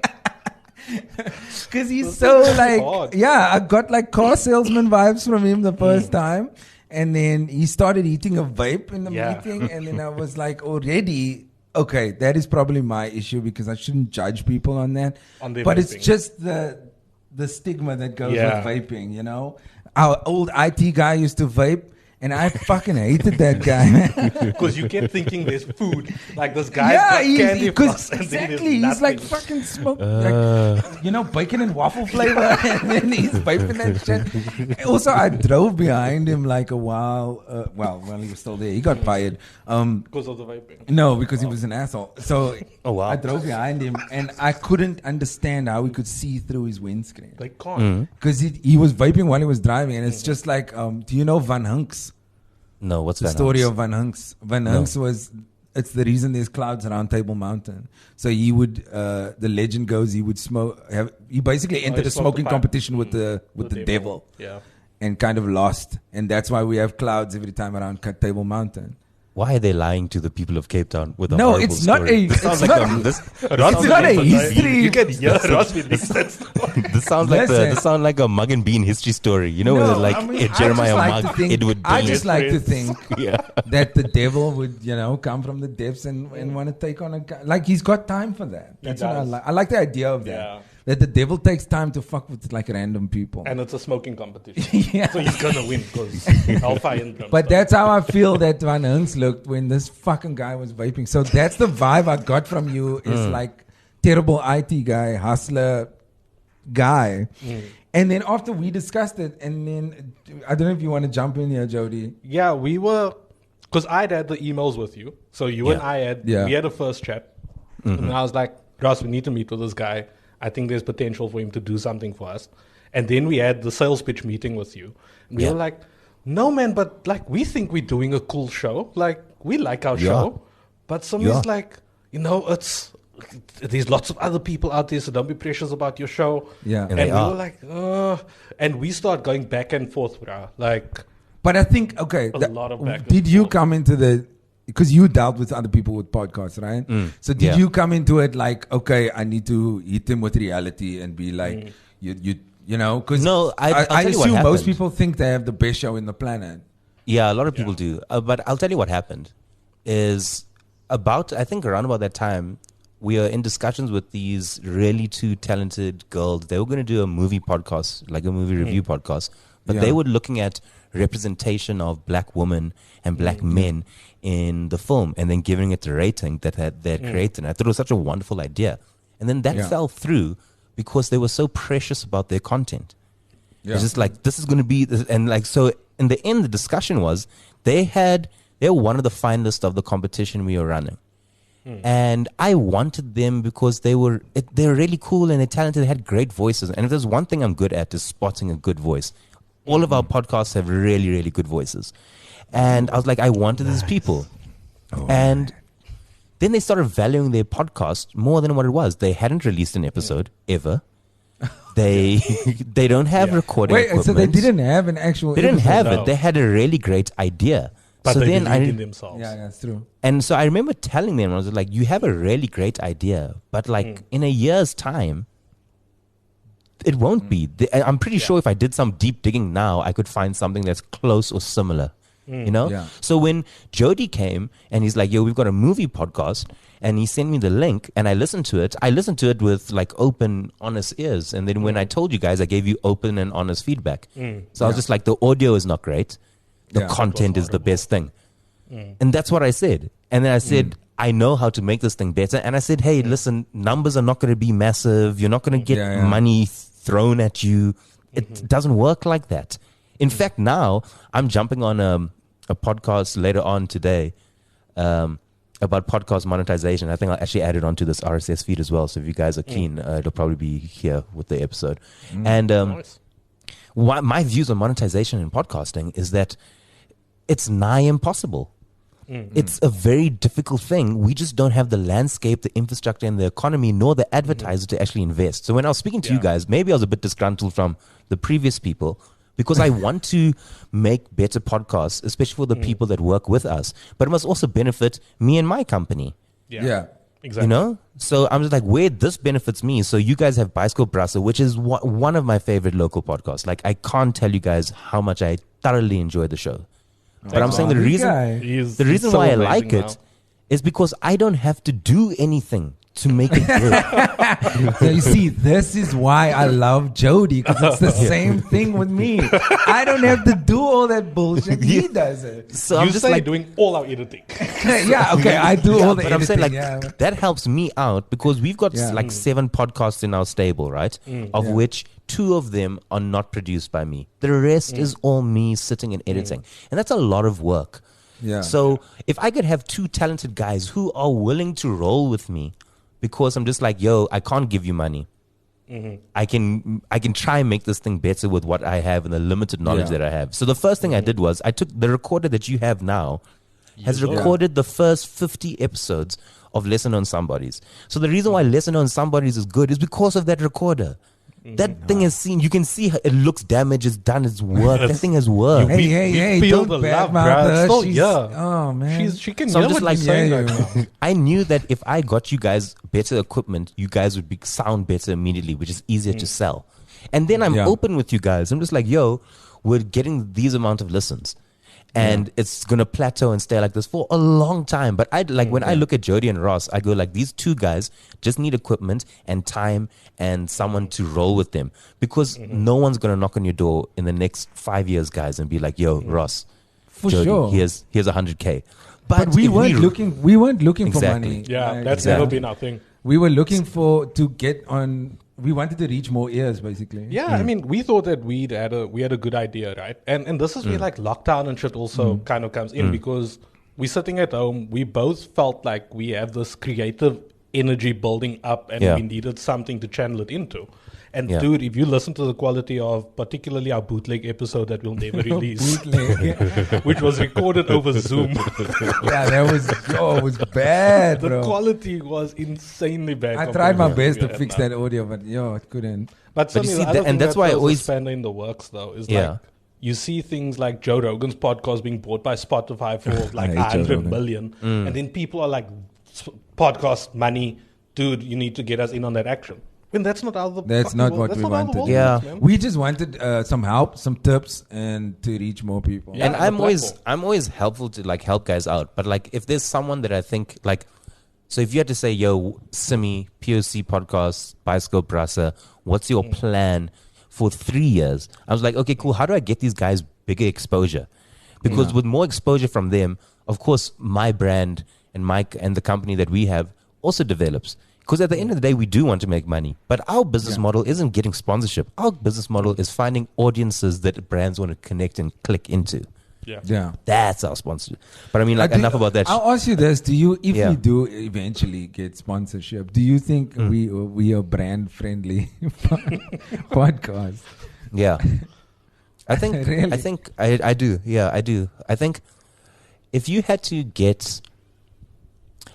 Because he's so like, hard. yeah, I got like car salesman vibes from him the first time. And then he started eating a vape in the meeting. And then I was like, already, okay, that is probably my issue because I shouldn't judge people on that. But it's just the stigma that goes with vaping, you know? Our old IT guy used to vape. And I fucking hated that guy, man. Because you kept thinking there's food. Like this guy's got candy floss. Exactly. He's like fucking smoke. Like, you know, bacon and waffle flavor. And then he's vaping that shit. Also, I drove behind him like a while. While he was still there. He got fired. Because of the vaping? No, because he was an asshole. So I drove behind him. And I couldn't understand how he could see through his windscreen. They can't. Because he was vaping while he was driving. And it's just like, do you know Van Hunks? No, what's the story of Van Hunks? Van Hunks was, it's the reason there's clouds around Table Mountain. So he would, the legend goes, he would smoke. He basically entered a smoking competition with the devil. Yeah. And kind of lost. And that's why we have clouds every time around Table Mountain. Why are they lying to the people of Cape Town with a No, horrible it's not story? a. This sounds like It's not a history. You can hear Ross with this. This sounds like a mug and bean history story. You know, where like Jeremiah Mug, Edward. I just like to think Yeah. that the devil would, you know, come from the depths and want to take on a guy. Like he's got time for that. That's what I like. I like the idea of that. Yeah. That the devil takes time to fuck with like random people. And it's a smoking competition. Yeah. So he's going to win because Alpha and But that's how I feel that Van Hunks looked when this fucking guy was vaping. So that's the vibe I got from you. Is like terrible IT guy, hustler guy. And then after we discussed it, and then I don't know if you want to jump in here, Jody. Yeah, we were, because I'd had the emails with you. So you and I had, we had a first chat. And I was like, Ross, we need to meet with this guy. I think there's potential for him to do something for us. And then we had the sales pitch meeting with you. And we were like, no, man, but like, we think we're doing a cool show. Like, we like our show. But somebody's like, you know, there's lots of other people out there, so don't be precious about your show. Yeah. And we were like, and we start going back and forth, bro. Like, but I think, okay, a lot of back and did you forth. come into the, because you dealt with other people with podcasts, right? So did you come into it like, okay, I need to hit them with reality and be like, you know, because No, I tell you what assume most happened. people think they have the best show in the planet. Yeah, a lot of people do. But I'll tell you what happened is I think around about that time, we are in discussions with these really two talented girls. They were going to do a movie podcast, like a movie review podcast, but they were looking at representation of black women and black men in the film and then giving it the rating that they had created. And I thought it was such a wonderful idea. And then that fell through because they were so precious about their content. It's just like, this is going to be, and like, so in the end, the discussion was they were one of the finalists of the competition we were running. And I wanted them because they're really cool and they're talented. They had great voices. And if there's one thing I'm good at is spotting a good voice. All of our podcasts have really, really good voices. And I was like, I wanted these people. And then they started valuing their podcast more than what it was. They hadn't released an episode ever. They don't have recording equipment. So they didn't have an actual They didn't have No. it. They had a really great idea. but So they then believed in themselves. Yeah, that's true. And so I remember telling them, I was like, you have a really great idea, but like in a year's time, it won't be. I'm pretty sure if I did some deep digging now, I could find something that's close or similar. You know? Yeah. So when Jody came and he's like, yo, we've got a movie podcast, and he sent me the link and I listened to it with like open, honest ears. And then when I told you guys, I gave you open and honest feedback. So I was just like, the audio is not great. The content is the best thing. And that's what I said. And then I said, I know how to make this thing better. And I said, hey, listen, numbers are not going to be massive. You're not going to get money thrown at you. It doesn't work like that. In fact, now I'm jumping on a podcast later on today about podcast monetization. I think I'll actually add it onto this RSS feed as well. So if you guys are keen, it'll probably be here with the episode. And Nice. my views on monetization in podcasting is that it's nigh impossible. It's a very difficult thing. We just don't have the landscape, the infrastructure, and the economy, nor the advertiser to actually invest. So when I was speaking to you guys, maybe I was a bit disgruntled from the previous people because I want to make better podcasts, especially for the people that work with us. But it must also benefit me and my company. Yeah. Exactly. You know? So I'm just like, where this benefits me. So you guys have Bioscope Brasse, which is one of my favorite local podcasts. Like, I can't tell you guys how much I thoroughly enjoy the show. But I'm saying the reason why I like it is because I don't have to do anything to make it good. So you see, this is why I love Jody, because it's the same thing with me. I don't have to do all that bullshit. He does it. So you I'm just say like doing all our editing. Yeah, okay, I do all the but editing. I'm saying like yeah. that helps me out because we've got Yeah. like 7 podcasts in our stable, right? Of which 2 of them are not produced by me. The rest is all me sitting and editing. And that's a lot of work. Yeah. So if I could have 2 talented guys who are willing to roll with me, because I'm just like, yo, I can't give you money. I can try and make this thing better with what I have and the limited knowledge that I have. So the first thing I did was I took the recorder that you have now has recorded the first 50 episodes of Lesser Known Somebodies. So the reason why Lesser Known Somebodies is good is because of that recorder. That thing is seen. You can see it looks damaged. It's done its work. That thing has worked. Hey, feel don't the love, badmouth bruh. her. So, She's- yeah. Oh, man. She can So I'm hear just what like, you're saying yeah, right now. I knew that if I got you guys better equipment, you guys would sound better immediately, which is easier to sell. And then I'm open with you guys. I'm just like, yo, we're getting these amount of listens. And it's going to plateau and stay like this for a long time. But I like when I look at Jody and Ross, I go like, these 2 guys just need equipment and time and someone to roll with them. Because no one's going to knock on your door in the next 5 years, guys, and be like, yo, Ross, For Jody, sure. here's $100K. But we if weren't looking. We weren't looking Exactly. for money. Yeah, Like, that's never been our thing. We were looking to get on. We wanted to reach more ears, basically. Yeah, I mean, we thought that we had a good idea, right? And this is where like lockdown and shit also kind of comes in because we're sitting at home. We both felt like we have this creative energy building up, and we needed something to channel it into. And dude, if you listen to the quality of particularly our bootleg episode that we'll never release, which was recorded over Zoom, Yeah, it was bad, the bro. quality was insanely bad. I compared tried my what best we to had fix now. that audio, but it couldn't. But you Sammy, see, the other and thing that's why I throws a always- spanner in the works, though, is Yeah. like you see things like Joe Rogan's podcast being bought by Spotify for like hate Joe 100 Rogan. million, and then people are like, podcast money, dude, you need to get us in on that action. When that's not how the That's fucking not world- what that's we not how the wanted. world Yeah. works, man. We just wanted some help, some tips, and to reach more people. Yeah. And the I'm always helpful to like help guys out. But like if there's someone that I think like, so if you had to say, yo, Simi, POC podcast, Bioscope Brasse, what's your plan for 3 years? I was like, okay, cool. How do I get these guys bigger exposure? Because with more exposure from them, of course, my brand and the company that we have also develops. Because at the end of the day, we do want to make money. But our business model isn't getting sponsorship. Our business model is finding audiences that brands want to connect and click into. Yeah. That's our sponsorship. But I mean, like, enough about that. I'll ask you this: if Yeah. we do eventually get sponsorship, do you think we are brand friendly podcast? Yeah. I think, Really? I do. Yeah, I do. I think if you had to get,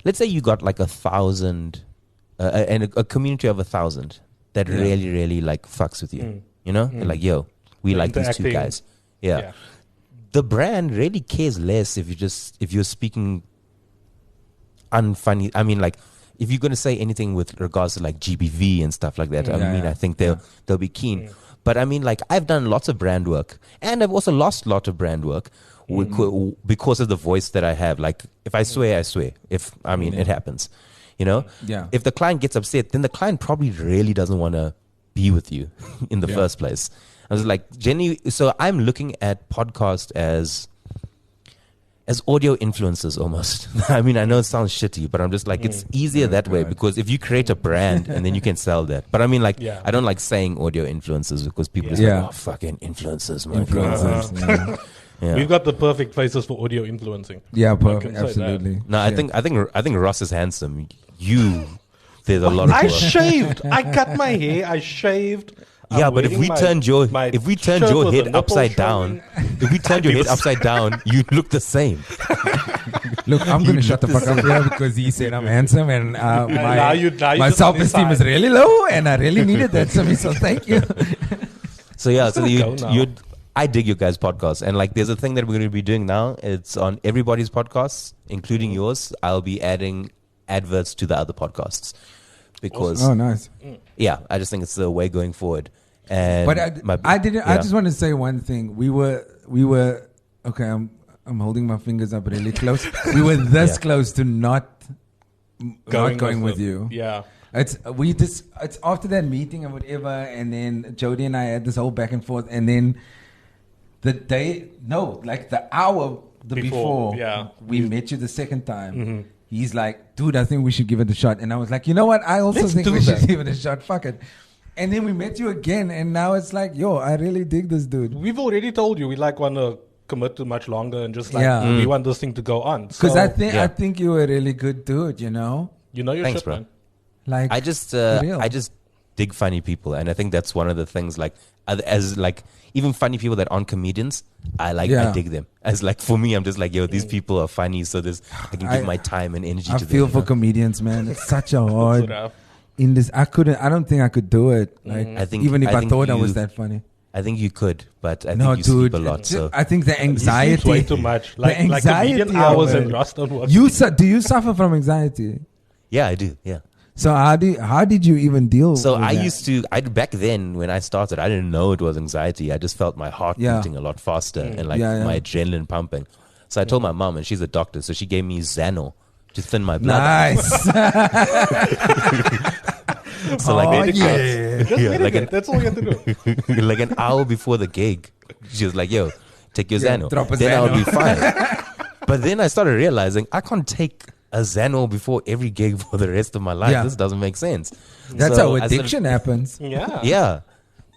let's say you got like 1,000, and a community of 1,000 that really, really like fucks with you, you know, They're like, yo, we like these 2 interacting. guys. Yeah. The brand really cares less if you're speaking unfunny. I mean, like, if you're going to say anything with regards to like GBV and stuff like that, I think they'll be keen. But I mean, like, I've done lots of brand work, and I've also lost a lot of brand work because of the voice that I have. Like, if I swear, I swear. It happens. You know? Yeah. If the client gets upset, then the client probably really doesn't want to be with you in the first place. I was like, Jenny, so I'm looking at podcast as audio influencers almost. I mean, I know it sounds shitty, but I'm just like, it's easier that way because if you create a brand and then you can sell that. But I mean, like, I don't like saying audio influencers because people are like, oh, fucking influencers, man. Influencers. Yeah. We've got the perfect faces for audio influencing. Yeah, I perfect. can say Absolutely. No, I think Ross is handsome. There's a lot of I work. shaved. I cut my hair. I shaved. Yeah, I'm but if wearing we my- turned your my if we turned shirt your with the head nipple upside down, showing. if we turned your head upside down, you'd look the same. Look, I'm going to shut the fuck up here because he said I'm handsome and now my you just self-esteem is decide. really low and I really needed that, so thank you. So yeah, so gonna go now. I dig your guys' podcast, and like there's a thing that we're going to be doing now. It's on everybody's podcasts, including yours. I'll be adding adverts to the other podcasts because Oh, nice. yeah, I just think it's the way going forward. And But I just want to say one thing. We were okay. I'm holding my fingers up really close. We were this close to not going with you. Yeah. It's after that meeting and whatever, and then Jody and I had this whole back and forth, and then the hour before yeah. we met you the second time, he's like, dude, I think we should give it a shot. And I was like, you know what? I also think we should give it a shot. Fuck it. And then we met you again, and now it's like, yo, I really dig this dude. We've already told you we want to commit to much longer and just we want this thing to go on. Because So, I think you were a really good dude, you know? you know your Thanks, shit, bro. man. Like, I just real. I just dig funny people, and I think that's one of the things. Like as like even funny people that aren't comedians, I dig them. As like for me, I'm just like, yo, these people are funny, so I can give my time and energy I to them. feel for comedians, man. It's such a hard Sort of. in this. I don't think I could do it. Like, I think- even if I I think thought I you- was that funny. I think you could, but I No, think you dude. sleep a lot. So I think the anxiety. Way too much. Like the anxiety comedian hours of and it. Rust don't work. Do you suffer from anxiety? yeah, I do. Yeah. So how did you even deal? So with I that? used to. Back then when I started, I didn't know it was anxiety. I just felt my heart Yeah. beating a lot faster and like Yeah, yeah. my adrenaline pumping. So I told my mom, and she's a doctor, so she gave me Xano to thin my blood. Nice. So like, Oh, yeah. yeah, like an That's all you have to do. like an hour before the gig, she was like, "Yo, take your Yeah, Xano." drop a Then I'll Xano. be fine. But then I started realizing I can't take a Xano before every gig for the rest of my life. Yeah. This doesn't make sense. That's So how I started- addiction happens. Yeah. Yeah,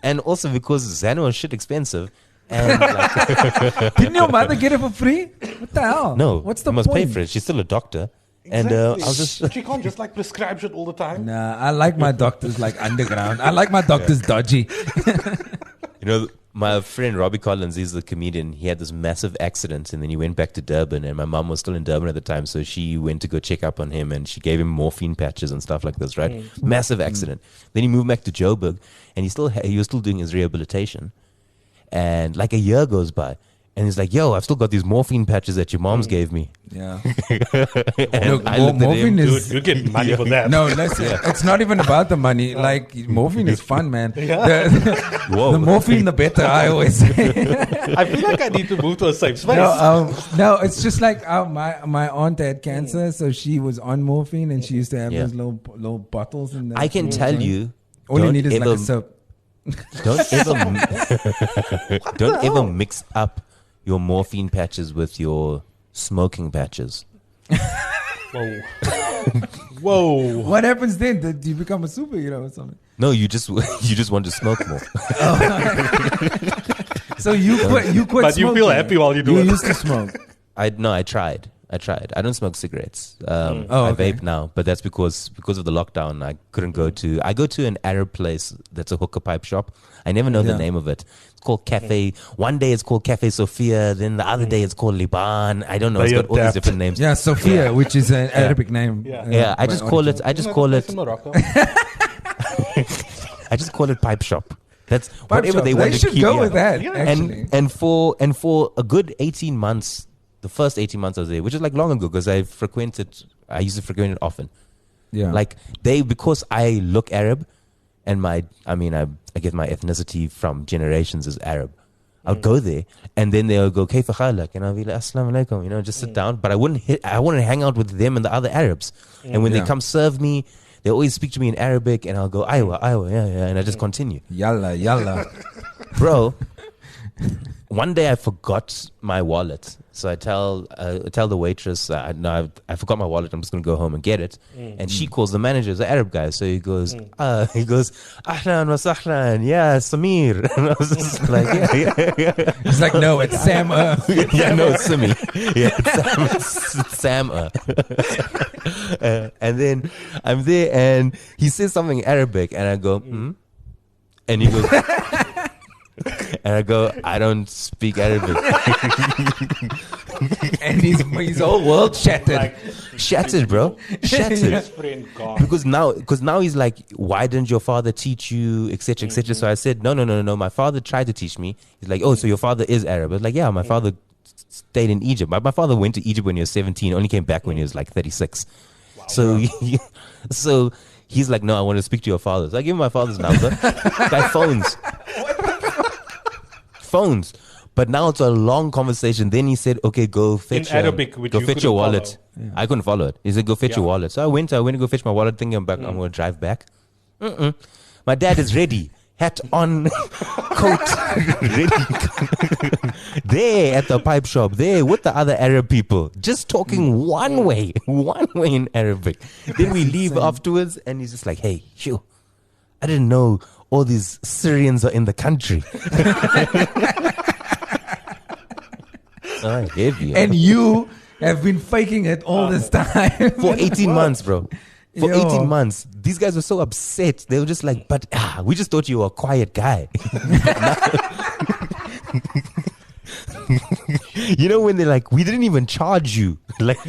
and also because Xano is shit expensive, and like, Didn't your mother get it for free? What the hell? no, What's the you must point? pay for it. She's still a doctor, and Exactly. I was just But you can't just like prescribe shit all the time. Nah, I like my doctors like underground. I like my doctors dodgy. You know, my friend Robbie Collins, he's the comedian. He had this massive accident, and then he went back to Durban, and my mom was still in Durban at the time, so she went to go check up on him, and she gave him morphine patches and stuff like this, right? Massive accident. Then he moved back to Joburg, and he was still doing his rehabilitation, and like a year goes by, and he's like, "Yo, I've still got these morphine patches that your mom's gave me." Yeah. And Look, I looked at morphine him, Dude, is you get money for that. no. Listen, it's not even about the money. Like morphine is fun, man. Whoa. The morphine, the better. I always say. I feel like I need to move to a safe space. No, it's just like my aunt had cancer, so she was on morphine, and she used to have Yeah. those little bottles. In I can tell you, all you don't need is like ever- a soap. don't ever mix up your morphine patches with your smoking patches. Whoa. Whoa. What happens then? Do you become a superhero or something? No, you just want to smoke more. So you quit. But you feel smoking. happy while you do You it. used to smoke. I tried. I don't smoke cigarettes. Oh, I okay. vape now, but that's because of the lockdown. I couldn't go to. I go to an Arab place that's a hookah pipe shop. I never know the Yeah. name of it. It's called Cafe. One day it's called Cafe Sophia. Then the other day it's called Liban. I don't know. It's They got all these adapt. different names. Yeah, Sophia, which is an Arabic name. Yeah. Yeah, I by just call it. origin. I just call it. In Morocco. I just call it pipe shop. That's Pipe whatever shop. they want to should keep. go yeah. with that. Yeah. Actually. And for a good 18 months, the first 18 months I was there, which is like long ago because I used to frequent it often. Yeah. Like because I look Arab, and I get my ethnicity from generations as Arab. I would go there, and then they'll go "Kayfa khalak," and I'll be like "Assalamu alaikum," just sit down. But I wouldn't hang out with them and the other Arabs. And when they Yeah. come serve me, they always speak to me in Arabic, and I'll go "Aywa, aywa," yeah, and I just continue. Yalla, yalla. Bro, one day I forgot my wallet. So I tell the waitress, no, I forgot my wallet. I'm just going to go home and get it. And she calls the manager, the Arab guy. So he goes, Ahlan wa sahlan, yeah, Samir. And I was just like, yeah. It's like, no, it's Sam. Yeah, no, it's Simi. Yeah, it's Sam. And then I'm there and he says something in Arabic and I go, and he goes, and I go, I don't speak Arabic. And his whole world shattered. Shattered, bro. Shattered. Best friend gone. Because now he's like, why didn't your father teach you, etc., etc. So I said, no. My father tried to teach me. He's like, oh, so your father is Arab. I was like, yeah, my father stayed in Egypt. My father went to Egypt when he was 17, only came back when he was like 36. So he's like, no, I want to speak to your father. So I give him my father's number. Guy phones. But now it's a long conversation. Then he said, okay, go fetch Arabic, which go you fetch your couldn't wallet. follow. I couldn't follow it. He said, go fetch your wallet. So I went to go fetch my wallet, thinking I'm going to drive back. My dad is ready. Hat on, coat, ready. There at the pipe shop, there with the other Arab people, just talking one way in Arabic. Then we leave afterwards, and he's just like, hey, Hugh, I didn't know all these Syrians are in the country. Heavy. And you have been faking it all this time. For 18 months, bro. For 18 months. These guys were so upset. They were just like, but we just thought you were a quiet guy. You know when they're like, we didn't even charge you. like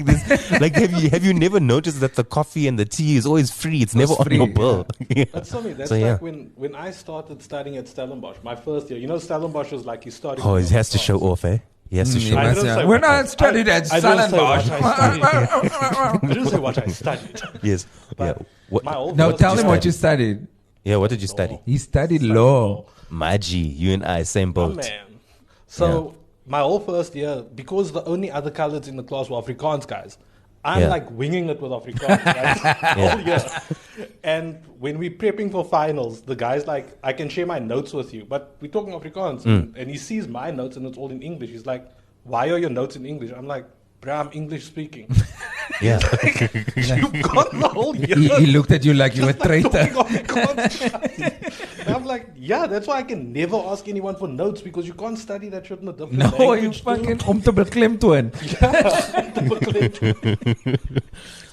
this. Like have you never noticed that the coffee and the tea is always free? It's never on your bill. Yeah. That's something. That's like when I started studying at Stellenbosch, my first year. You know, Stellenbosch was like you started. Oh, he has to show off, eh? He has to show off. When I studied at Stellenbosch. I didn't say what I studied. Yes. But No, tell him what you studied. Yeah, what did you study? He studied law. Maji, you and I, same boat. Oh, man. So my whole first year, because the only other colors in the class were Afrikaans guys, I'm like winging it with Afrikaans right? All year. And when we're prepping for finals, the guy's like, I can share my notes with you, but we're talking Afrikaans. And he sees my notes and it's all in English. He's like, why are your notes in English? I'm like, bruh, I'm English speaking. Yeah. You've got the whole year. He looked at you like you were a traitor. And I'm like, yeah, that's why I can never ask anyone for notes, because you can't study that shit in a different No, you language. fucking om te beklemtoon.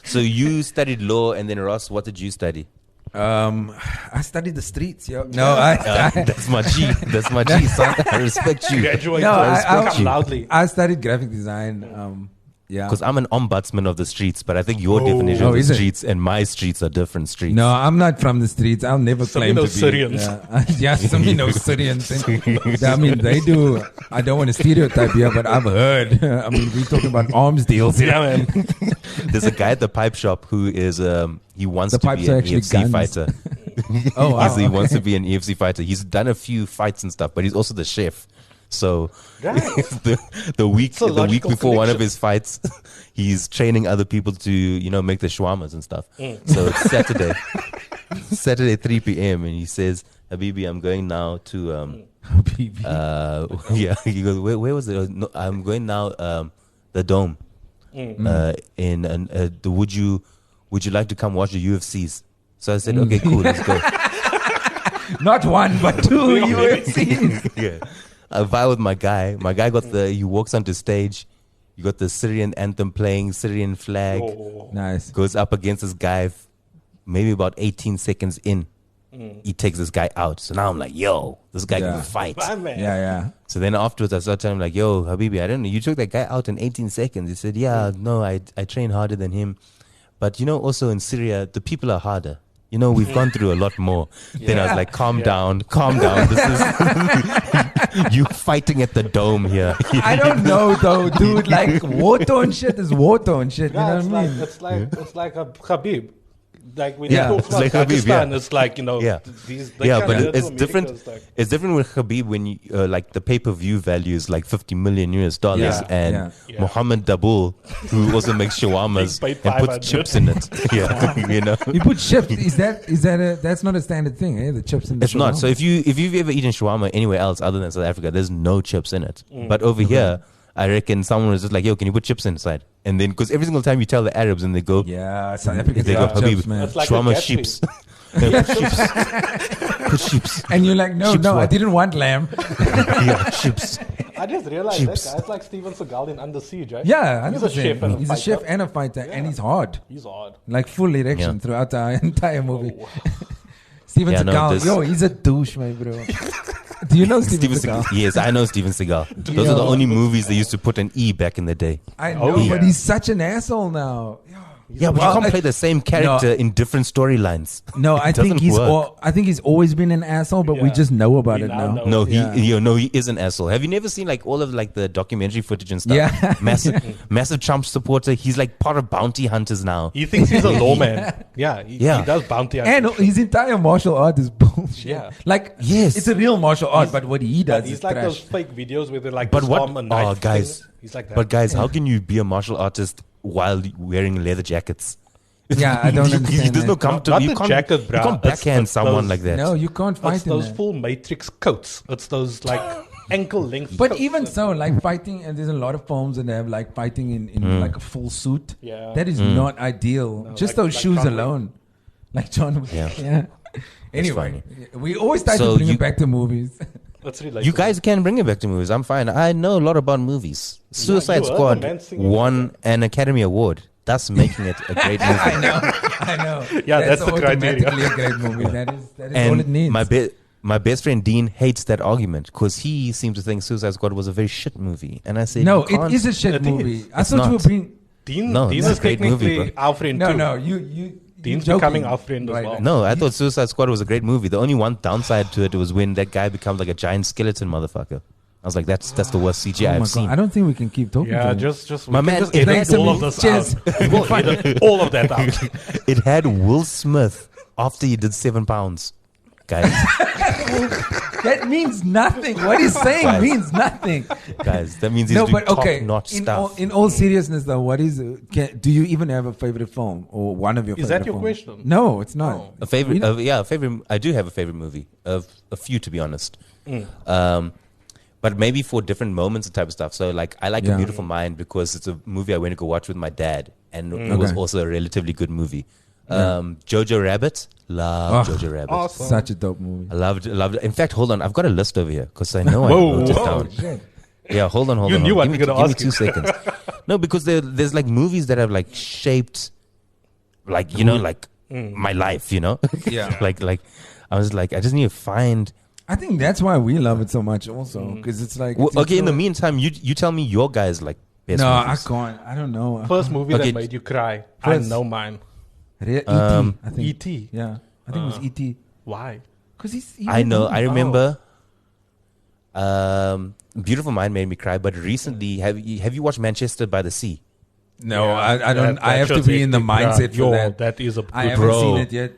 So you studied law, and then Ross, what did you study? I studied the streets, yo. No, that's my G. That's my G, son. I respect you. Graduate. No, I I- respect you. Loudly. I studied graphic design. Yeah. Because I'm an ombudsman of the streets, but I think your definition of is the it? streets and my streets are different streets. No, I'm not from the streets. I'll never claim to be. Syrians. Yeah, some Syrians. I mean, they do. I don't want to stereotype here, but I've heard. I mean, we're talking about arms deals. Yeah, man. There's a guy at the pipe shop who is he wants The to pipes be are an actually EFC guns. fighter. Oh, wow. He wants to be an EFC fighter. He's done a few fights and stuff, but he's also the chef. So the week logical before one of connection. his fights, he's training other people to make the shawarmas and stuff. So it's Saturday 3 p.m. and he says, Habibi, I'm going now to he goes, where was it? No, I'm going now the Dome. Would you like to come watch the UFCs? So I said, okay, cool, let's go. Not one, but two UFCs. Yeah. I vibe with my guy. My guy he walks onto stage. You got the Syrian anthem playing, Syrian flag. Nice. Goes up against this guy, maybe about 18 seconds in. He takes this guy out. So now I'm like, yo, this guy can fight. My man. Yeah. So then afterwards I started telling him like, yo, Habibi, I don't know. You took that guy out in 18 seconds. He said, yeah, no, I train harder than him. But also in Syria, the people are harder. We've gone through a lot more. Then I was like, calm down. This is you fighting at the Dome here. I don't know though, dude. Like war-torn shit is war-torn shit. You know what I mean? It's like a Khabib. Like when Yeah, you talk it's about like Khabib, Pakistan, yeah. it's like But it's different. It's like, It's different with Khabib when you like the pay-per-view value is like $50 million and Mohammed Dabul, who also makes shawarmas He paid and puts 500. chips in it. Yeah, You put chips. Is that that's not a standard thing, eh? The chips in the It's not. shawarma. So if you've ever eaten shawarma anywhere else other than South Africa, there's no chips in it. But over here, I reckon someone was just like, yo, can you put chips inside? And then, because every single time you tell the Arabs and they go, yeah, South Africa they go, chips, Habib, man. It's like a shawarma Gatsby. chips. Put chips. And you're like, no, Chips I what? didn't want lamb. Yeah, chips. I just realized Chips. that guy's like Steven Seagal in Under Siege, right? Yeah, He's a 100%. chef and a He's a chef fighter. and a fighter, and he's hard. He's hard. Like full erection Yeah. throughout the entire movie. Steven Yeah, no, Seagal, this- yo, he's a douche, my bro. Do you know Steven Seagal? Yes, I know Steven Seagal. Those are the only movies they used to put an E back in the day. I know, Oh, yeah. but he's such an asshole now. Yeah, but you can't play the same character in different storylines. No, I think he's always been an asshole, but we just know about it now. No, he is an asshole. Have you never seen like all of like the documentary footage and stuff? Yeah. massive Trump supporter. He's like part of bounty hunters now. He thinks he's a lawman. He does bounty hunting. And his entire martial art is bullshit. Yeah. Like, yes, it's a real martial art, but what he does he's is like trash. those fake videos where they're like, But what? a knife Oh, guys. thing. He's like that. But guys, how can you be a martial artist while wearing leather jackets? Yeah, I don't understand. There's no that. comfortable. Not You the can't, jacket, you bruh. can't backhand someone like that. No, you can't fight It's in those that. full Matrix coats. It's those like ankle length. But coats. even so, like fighting, and there's a lot of films that have like fighting in like a full suit. Yeah. That is not ideal. No, Just like- those like shoes John Wick. alone. Like John Wick. Yeah. Yeah. Anyway, funny. we always try So to bring you- it back to movies. That's relatable. You guys can bring it back to movies. I'm fine. I know a lot about movies. Suicide you heard the Squad man singing won an Academy Award. That's making it a great movie. I know. Yeah, that's the criteria. automatically a great movie. That is all it And needs. my best friend Dean hates that argument because he seems to think Suicide Squad was a very shit movie. And I said, no, you can't- it is a shit I think movie. it's- I it's thought you were not. being. Dean, No, Dean it's a is great movie, technically bro. our friend No, too. no, you. Dean's joking. becoming our friend as Right well. now. No, I thought Suicide Squad was a great movie. The only one downside to it was when that guy becomes like a giant skeleton motherfucker. I was like, that's the worst CGI Oh my I've God, seen. I don't think we can keep talking. Yeah, to just My we can man, just it edit makes all me- of this Cheers. out. We'll edit all of that out. It had Will Smith after he did 7 pounds. Guys, That means nothing. What he's saying Guys. means nothing. guys, that means he's No, doing but okay. top-notch stuff. In all seriousness, though, what is? Do you even have a favorite film or one of your? Is favorite that your films? question? No, it's not. Oh. A favorite, You know- a favorite. I do have a favorite movie. Of a few, to be honest. Mm. But maybe for different moments and type of stuff. So, like, I like Yeah. A Beautiful Mind because it's a movie I went to go watch with my dad, and it was Okay. also a relatively good movie. Jojo Rabbit, love Oh, Jojo Rabbit. awesome. Such a dope movie. I loved it. In fact, hold on, I've got a list over here because I know I Whoa, wrote it whoa. down. Yeah, hold on. You knew hold on. I Give was me, gonna give me ask 2 you. seconds. No, because there's like movies that have like shaped, like you know, like my life. You know, Yeah. like I was like, I just need to find. I think that's why we love it so much, also, because it's like. Well, it's okay, in the so- meantime, you tell me your guys like best No, I movies. can't. I don't know. First movie Okay. that made you cry. First. I know mine. E.T. Um, I think. E.T.. Yeah, I think it was E.T. Why? Because I know. I remember. Oh. Beautiful Mind made me cry, but recently, have you watched Manchester by the Sea? No, Yeah, I don't. that- I that have to show's be in the hectic, bruh. mindset for Yo, that. that is a I good haven't bro. seen it yet.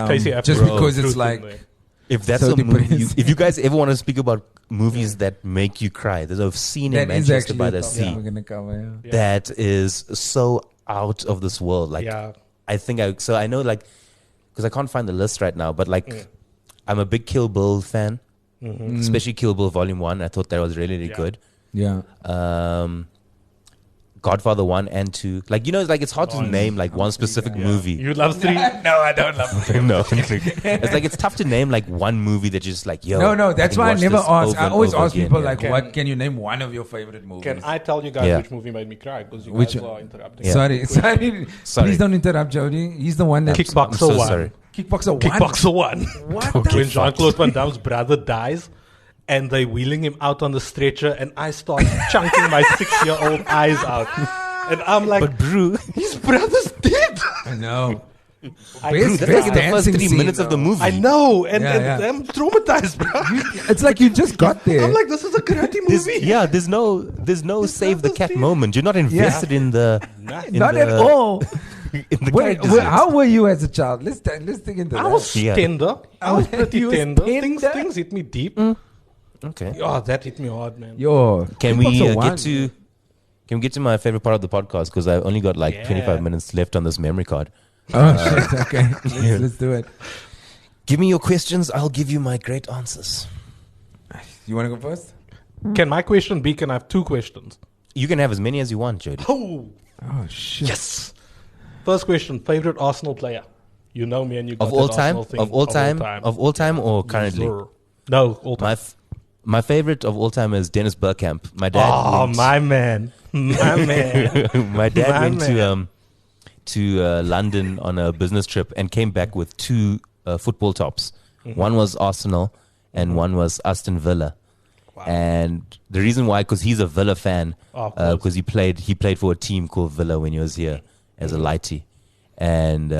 Casey Affleck, Just bro, because it's truth in like. there. If that's So a movie, depressing. if you guys ever want to speak about movies that make you cry, there's a scene in That is Manchester actually by a the topic Sea we're gonna cover. Yeah. that is so out of this world. Like, Yeah. I think I know, like, because I can't find the list right now, but like, I'm a big Kill Bill fan, especially Kill Bill Volume 1. I thought that was really, really good. Yeah. Godfather 1 and 2. Like, you know, it's like, it's hard to name like one specific movie. You love 3? No, I don't love it. No, it's like, it's tough to name like one movie that you're just like, yo. No, that's can why I watch never this ask. over I and always over ask again, people yeah. like, "What can you name one of your favorite movies?" Can I tell you guys Yeah. which movie made me cry? Because you Which guys one? are interrupting. Yeah. Sorry. Sorry. Please don't interrupt, Jody. He's the one that Kickboxer I'm so 1. sorry. Kickboxer 1. Kickboxer 1. What When the Jean-Claude Van Damme's brother dies and they wheeling him out on the stretcher and I start chunking my 6-year-old eyes out. And I'm like, But Brew, his brother's dead. I know. I, Best- that's best like in the first dancing 3 scene, minutes of the though. movie. I know. And, Yeah, yeah. I'm traumatized, bro. It's like you just got there. I'm like, this is a karate There's, movie. yeah, there's no save the brother's cat dead. moment. You're not invested in the in Not the, at all. in the Wait, characters yet. how were you as a child? Let's dig into I that. was Yeah. tender. I was pretty You was tender. tender? Things hit me deep. Okay. Oh, that hit me hard, man. Yo, Can we Kickboxer 1. get to my favorite part of the podcast because I've only got like 25 minutes left on this memory card. Oh shit! Okay, let's do it. Give me your questions. I'll give you my great answers. You want to go first? Can my question be, can I have 2 questions? You can have as many as you want, Jody. Oh, Oh shit! yes. First question, favorite Arsenal player? You know me and you got Of all that time, Arsenal thing. of all time, or currently. Sure. No, all time. My favorite of all time is Dennis Bergkamp. My dad. Oh, went, my man. My man. my dad My went man. to London on a business trip and came back with 2 football tops. One was Arsenal and one was Aston Villa. And the reason why, because he's a Villa fan, Oh, of course. because he played for a team called Villa when he was here as a lighty. and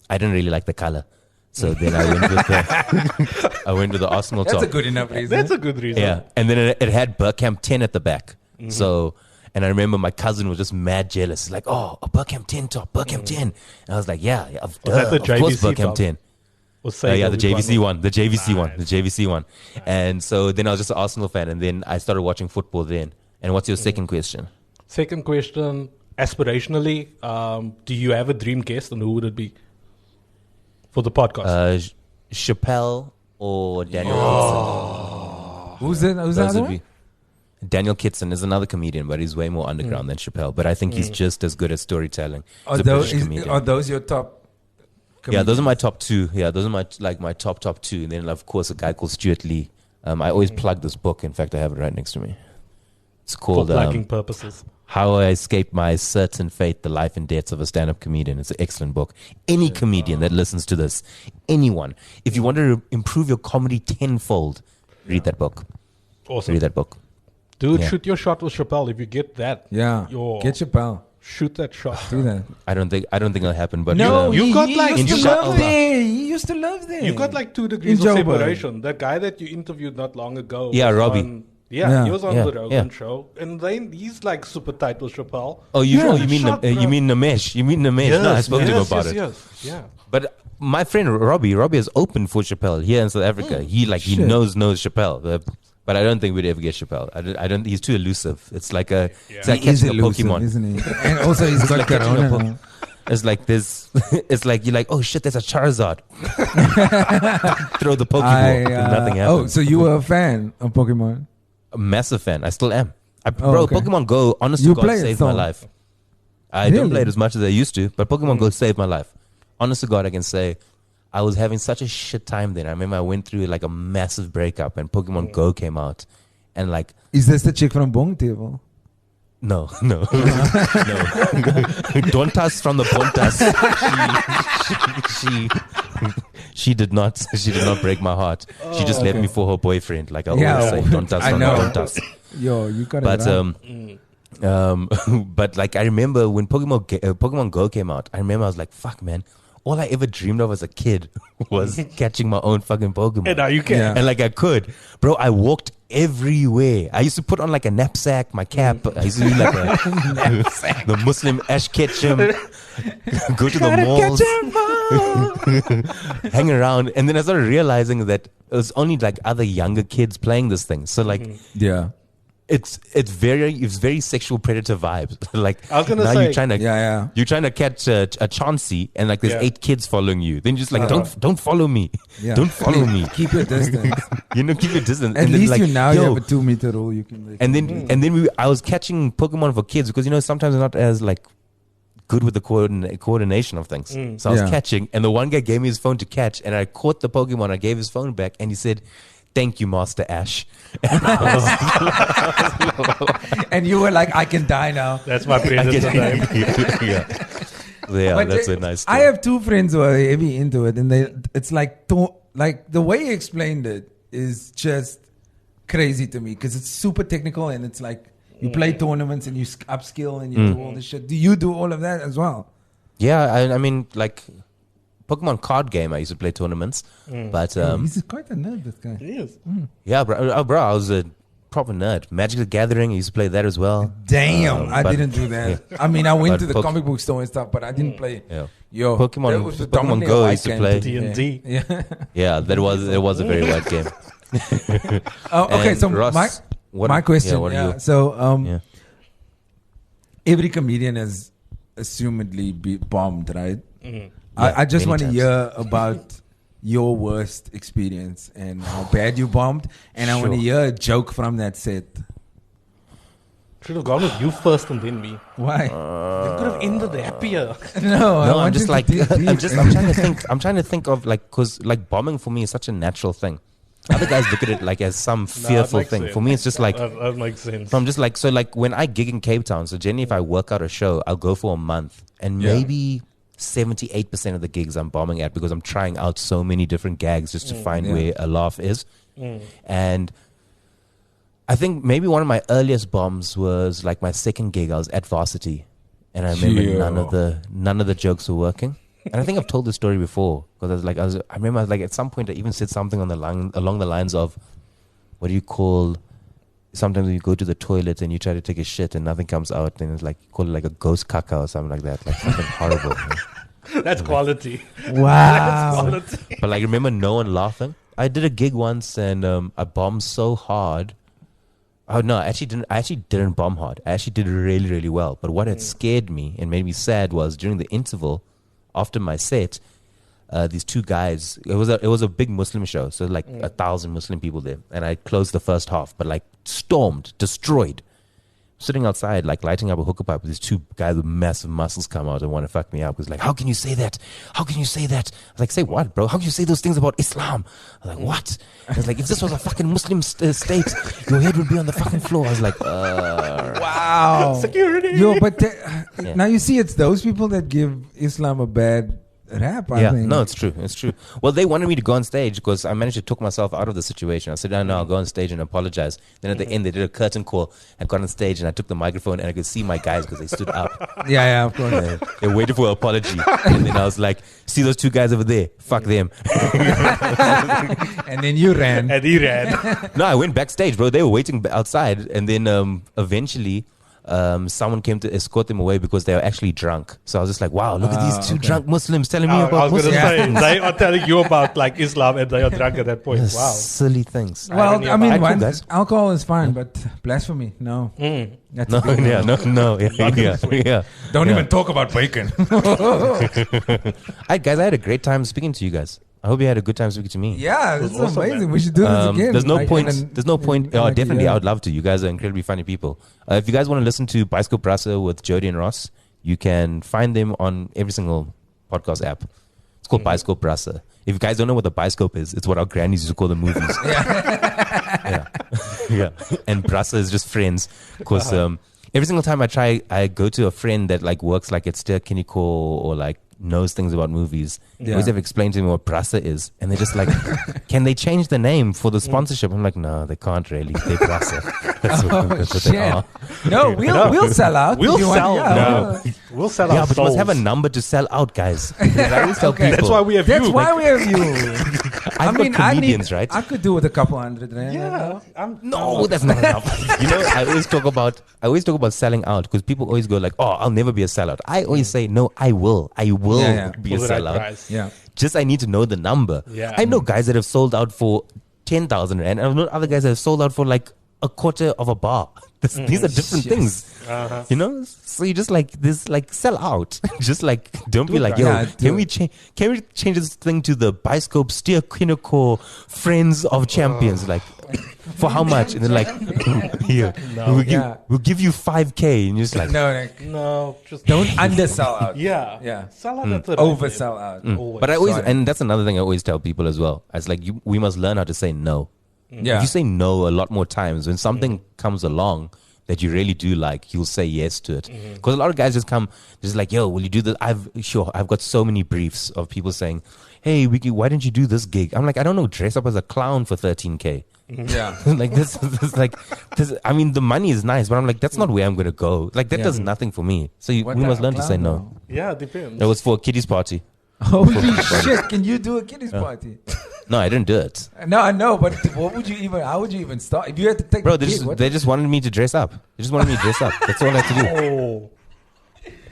I didn't really like the color. So then I went with the I went with the Arsenal top. That's a good enough reason. That's a good reason. Yeah, and then it had Burkham 10 at the back. So, and I remember my cousin was just mad jealous. He's like, oh, a Burkham 10 top, Burkham 10. And I was like, yeah, of that the course JVC Burkham top? 10. Or say Yeah, the that we JVC won. one, the JVC one. And so then I was just an Arsenal fan, and then I started watching football then. And what's your second question? Second question, aspirationally, do you have a dream guest, and who would it be for the podcast? Chappelle or Daniel Kitson? Who's the Those other would one? be. Daniel Kitson is another comedian, but he's way more underground than Chappelle. But I think he's just as good at storytelling. He's a British comedian. Are those your top? Yeah, those are my top two. Yeah, those are my top two. And then of course a guy called Stuart Lee. I always plug this book. In fact, I have it right next to me. It's For called plugging purposes. How I Escaped My Certain Fate: The Life and Deaths of a Stand-Up Comedian. It's an excellent book. Any comedian that listens to this, anyone, if you want to improve your comedy tenfold, read that book. Awesome. Read that book. Dude, Yeah. shoot your shot with Chappelle. If you get that, Yeah. Get your pal. shoot that shot. Do that. I don't think it'll happen. But No, you he, got he like- used to Inshallah. love there. He used to love there. You got like 2 degrees of Joburg. separation. That guy that you interviewed not long ago. Yeah, was Robbie. on- yeah, he was on Yeah, the Rogan yeah. show, and then he's like super tight with Chappelle. oh, you mean Shut you up. mean Namesh? You mean Namesh? No, I spoke to him about it. Yes, yeah. But my friend Robbie has opened for Chappelle here in South Africa. He Shit. knows Chappelle. But I don't think we'd ever get Chappelle. I don't. He's too elusive. It's like it's like He is catching a elusive, Pokemon. isn't he? And also he's got like catching a corona. now. It's like this. It's like you're like, oh shit, there's a Charizard. Throw the Pokeball. and nothing happens. Oh, so you were a fan of Pokemon? A massive fan. I still am. Bro, okay. Pokemon Go, honest You to God, play it saved my still? life. I don't Really? play it as much as I used to, but Pokemon Go saved my life. Honest to God, I can say I was having such a shit time then. I remember I went through like a massive breakup and Pokemon Go came out. And like, Is this the chick from Bong Table? no. no. Dontas from the Bontas. She did not break my heart. She just left me for her boyfriend. Like I always say, Dontas I from the know. Bontas. Yo, you got But it right. but like I remember when Pokemon Go came out, I remember I was like, fuck man, all I ever dreamed of as a kid was catching my own fucking Pokemon. And now you can. Yeah. And like I could. Bro, I walked everywhere. I used to put on like a knapsack, my cap. I used to do like the Muslim Ash Ketchum. Go to the malls. Hang around. And then I started realizing that it was only like other younger kids playing this thing. So like Yeah. it's very sexual predator vibes. Like I was gonna now say- you're trying to Yeah. you're trying to catch a Chauncey and like there's Yeah. 8 kids following you. Then you're just like don't follow me. Yeah. Don't follow me. Keep your distance. Keep your distance. At And then, least like, you now yo, you have a 2 meter rule. You can. and then I was catching Pokemon for kids because sometimes they're not as like good with the coordination of things. So I was Yeah. catching, and the one guy gave me his phone to catch, and I caught the Pokemon. I gave his phone back, and he said, "Thank you, Master Ash." and you were like, I can die now. That's my present today. yeah, But that's they- a nice. I have 2 friends who are heavy into it, and it's like the way he explained it is just crazy to me because it's super technical and it's like you play tournaments and you upskill and you do all this shit. Do you do all of that as well? Yeah, I mean, like Pokemon card game. I used to play tournaments, but He's quite a nerd, this guy. He is. yeah, bro, I was a proper nerd. Magic the Gathering. I used to play that as well. Damn, I but- didn't do that. I mean, I went But to the comic book store and stuff, but I didn't play. Yeah. Yo, Pokemon- that was Pokemon predominantly Go a I white used to game play. me. D&D. Yeah. Yeah, it was a very wide game. Okay, And so Ross, my question. what are Yeah, you? so Yeah. every comedian has assumedly bombed, right? Yeah, I just many want to times. hear about your worst experience and how bad you bombed, and I want to Sure. hear a joke from that set. Should have gone with you first and then me. Why? It could have ended happier. no, I No, I'm want just you to like dig deep. I'm trying to think. I'm trying to think of like because like bombing for me is such a natural thing. Other guys look at it like as some fearful makes thing. sense. For me, it's just like That makes sense. I'm just like so like when I gig in Cape Town. So generally, if I work out a show, I'll go for a month, and maybe 78% of the gigs I'm bombing at because I'm trying out so many different gags just to find where a laugh is, and. I think maybe one of my earliest bombs was like my second gig. I was at Varsity and I remember none of the jokes were working. And I think I've told this story before because I remember like at some point I even said something along the lines of, what do you call? Sometimes when you go to the toilet and you try to take a shit and nothing comes out, and it's like, you call it like a ghost caca or something like that, like something horrible. That's quality. Wow. That's quality. But like, remember no one laughing? I did a gig once and I bombed so hard. Oh no, I actually didn't bomb hard. I actually did really, really well. But what had scared me and made me sad was during the interval after my set, these two guys, it was a big Muslim show, so like 1,000 Muslim people there, and I closed the first half, but like stormed, destroyed. Sitting outside, like lighting up a hookah pipe, with these two guys with massive muscles come out and want to fuck me up. It was like, how can you say that? How can you say that? I was like, say what, bro? How can you say those things about Islam? I was like, what? I was like, if this was a fucking Muslim state, your head would be on the fucking floor. I was like, Wow. Security. Yo, but now you see, it's those people that give Islam a bad rap, I think. No, it's true. It's true. Well, they wanted me to go on stage because I managed to talk myself out of the situation. I said, no, I'll go on stage and apologize. Then at the end, they did a curtain call. I got on stage and I took the microphone and I could see my guys because they stood up. Yeah, of course. They waited for an apology. And then I was like, see those two guys over there? Fuck them. And then you ran. And he ran. No, I went backstage, bro. They were waiting outside. And then eventually... someone came to escort them away because they were actually drunk. So I was just like, wow, look at these two drunk Muslims telling me I about was going to Muslims. say, they are telling you about like Islam and they are drunk at that point. Wow. Silly things. Well, I mean, Cool, guys. alcohol is fine, but blasphemy, no. That's a big no. Yeah. Don't even talk about bacon. Guys, I had a great time speaking to you guys. I hope you had a good time speaking to me. Yeah, this is awesome, amazing. man. We should do this again. There's no Like, point. and- There's no point. Oh, like, definitely, yeah. I would love to. You guys are incredibly funny people. If you guys want to listen to Bioscope Brasse with Jody and Ross, you can find them on every single podcast app. It's called Bioscope Brasse. If you guys don't know what the Bioscope is, it's what our grannies used to call the movies. Yeah. And Brasse is just friends because every single time I go to a friend that like works like at Ster-Kinnico or like knows things about movies. They always have explained to me what Brasse is, and they're just like, can they change the name for the sponsorship? I'm like, no, they can't really. They're Brasse. That's what they are. No, we'll sell out. We'll if you want- sell. yeah. We'll sell Yeah, our but you must souls. have a number to sell out, guys. I always tell people. That's why we have That's you. why we have you. I've got comedians, right? I could do with a couple hundred rand. Yeah. No, that's not enough. You know, I always talk about selling out because people always go like, "Oh, I'll never be a sellout." I always say, "No, I will. I will be a For the right sellout." price. Yeah. Just I need to know the number. Yeah. I know guys that have sold out for 10,000 rand, and I know other guys that have sold out for like a quarter of a bar. These are different things. You know, so you just like this, like sell out. Just like don't be like, yo, Yeah, can we change this thing to the Bioscope Ster-Kinnico Friends of Champions? Like, for how much? And then like, here, we'll give you 5K, and you're just like, No, just Don't undersell out. Yeah. Sell out at the right Oversell out. Always. But I always, Sorry. and that's another thing I always tell people as well. It's like we must learn how to say no. Yeah. If you say no a lot more times, when something comes along that you really do like, you'll say yes to it. Because a lot of guys just come, just like, yo, will you do this? I've got so many briefs of people saying, hey, Wiki, why didn't you do this gig? I'm like, I don't know, dress up as a clown for 13K. Yeah. Like this, I mean, the money is nice, but I'm like, that's not where I'm going to go. Like that does nothing for me. So we must learn to say no. Yeah, depends. It was for a kiddies party. Holy shit! Can you do a kiddies party? No, I didn't do it. No, I know, but what would you even? How would you even start? If you had to take, Bro, a they kid, just wanted me to dress up. They just wanted me to dress up. That's all I had to do. Oh.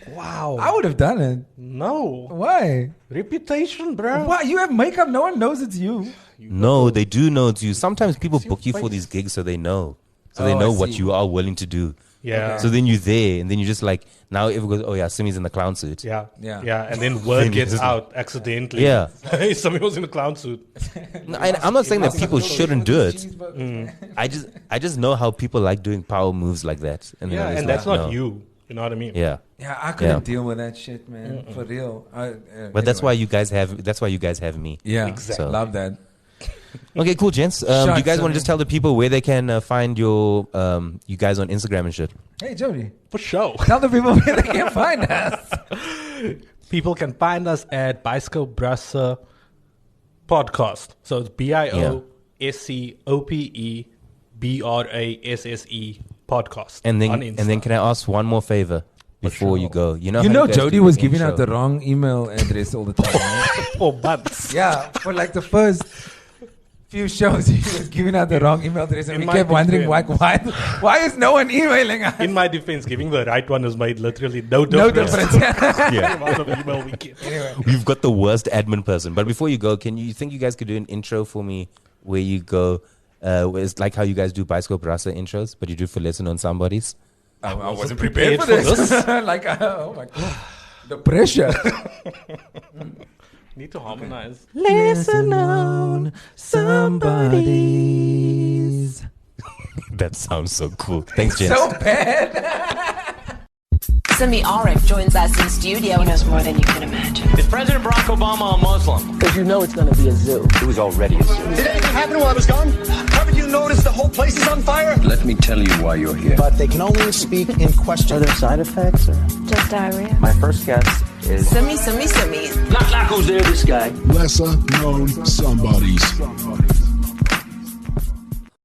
Wow. I would have done it. No. Why? Reputation, bro. Why? You have makeup. No one knows it's you. No, they do know it's you. Sometimes people book you for these gigs so they know. So they Oh, know I what see. you are willing to do. Yeah. So then you're there, and then you're just like, now everyone goes, oh yeah, Simi's in the clown suit. Yeah. Yeah. And then word gets out accidentally. Yeah. Hey, somebody was in a clown suit. No, I'm not saying that people shouldn't do it. I just know how people like doing power moves like that. And then Yeah, I'm just and that's like, not no. you. You know what I mean? Yeah. Yeah, I couldn't Yeah. deal with that shit, man. For real. But that's why you guys have me. Yeah, Exactly. So- love that. Okay, cool, gents. Do you Shots, guys want man. to just tell the people where they can find your you guys on Instagram and shit? Hey, Jody, For sure. tell the people where they can find us. People can find us at Bioscope Brasse Podcast. So it's BIOSCOPE BRASSE Podcast. And on then Insta. can I ask one more favor? before you go. You know Jody do was the giving intro? out the wrong email address all the time. Right? For months. Yeah, for like the first few shows, he was giving out the wrong email address, and In we my kept wondering defense. why is no one emailing us? In my defense, giving the right one has made literally no No difference. difference. Yeah. The amount of email we get. You've got the worst admin person. But before you go, you think you guys could do an intro for me where you go, where it's like how you guys do Bioscope Brasse intros, but you do for Lesson on Somebody's? I wasn't prepared for this. Like, oh my God. The pressure. Need to harmonize. Listen on somebody's. That sounds so cool. Thanks, James. So bad. Simi Arif joins us in studio. He knows more than you can imagine. Is President Barack Obama a Muslim? Because you know it's going to be a zoo. It was already a zoo. Did anything happen while I was gone? Haven't you noticed the whole place is on fire? Let me tell you why you're here. But they can only speak in question. Are there side effects? Or? Just diarrhea. My first guest is... Simi. Knock, knock, who's there, this guy? Lesser known somebodies.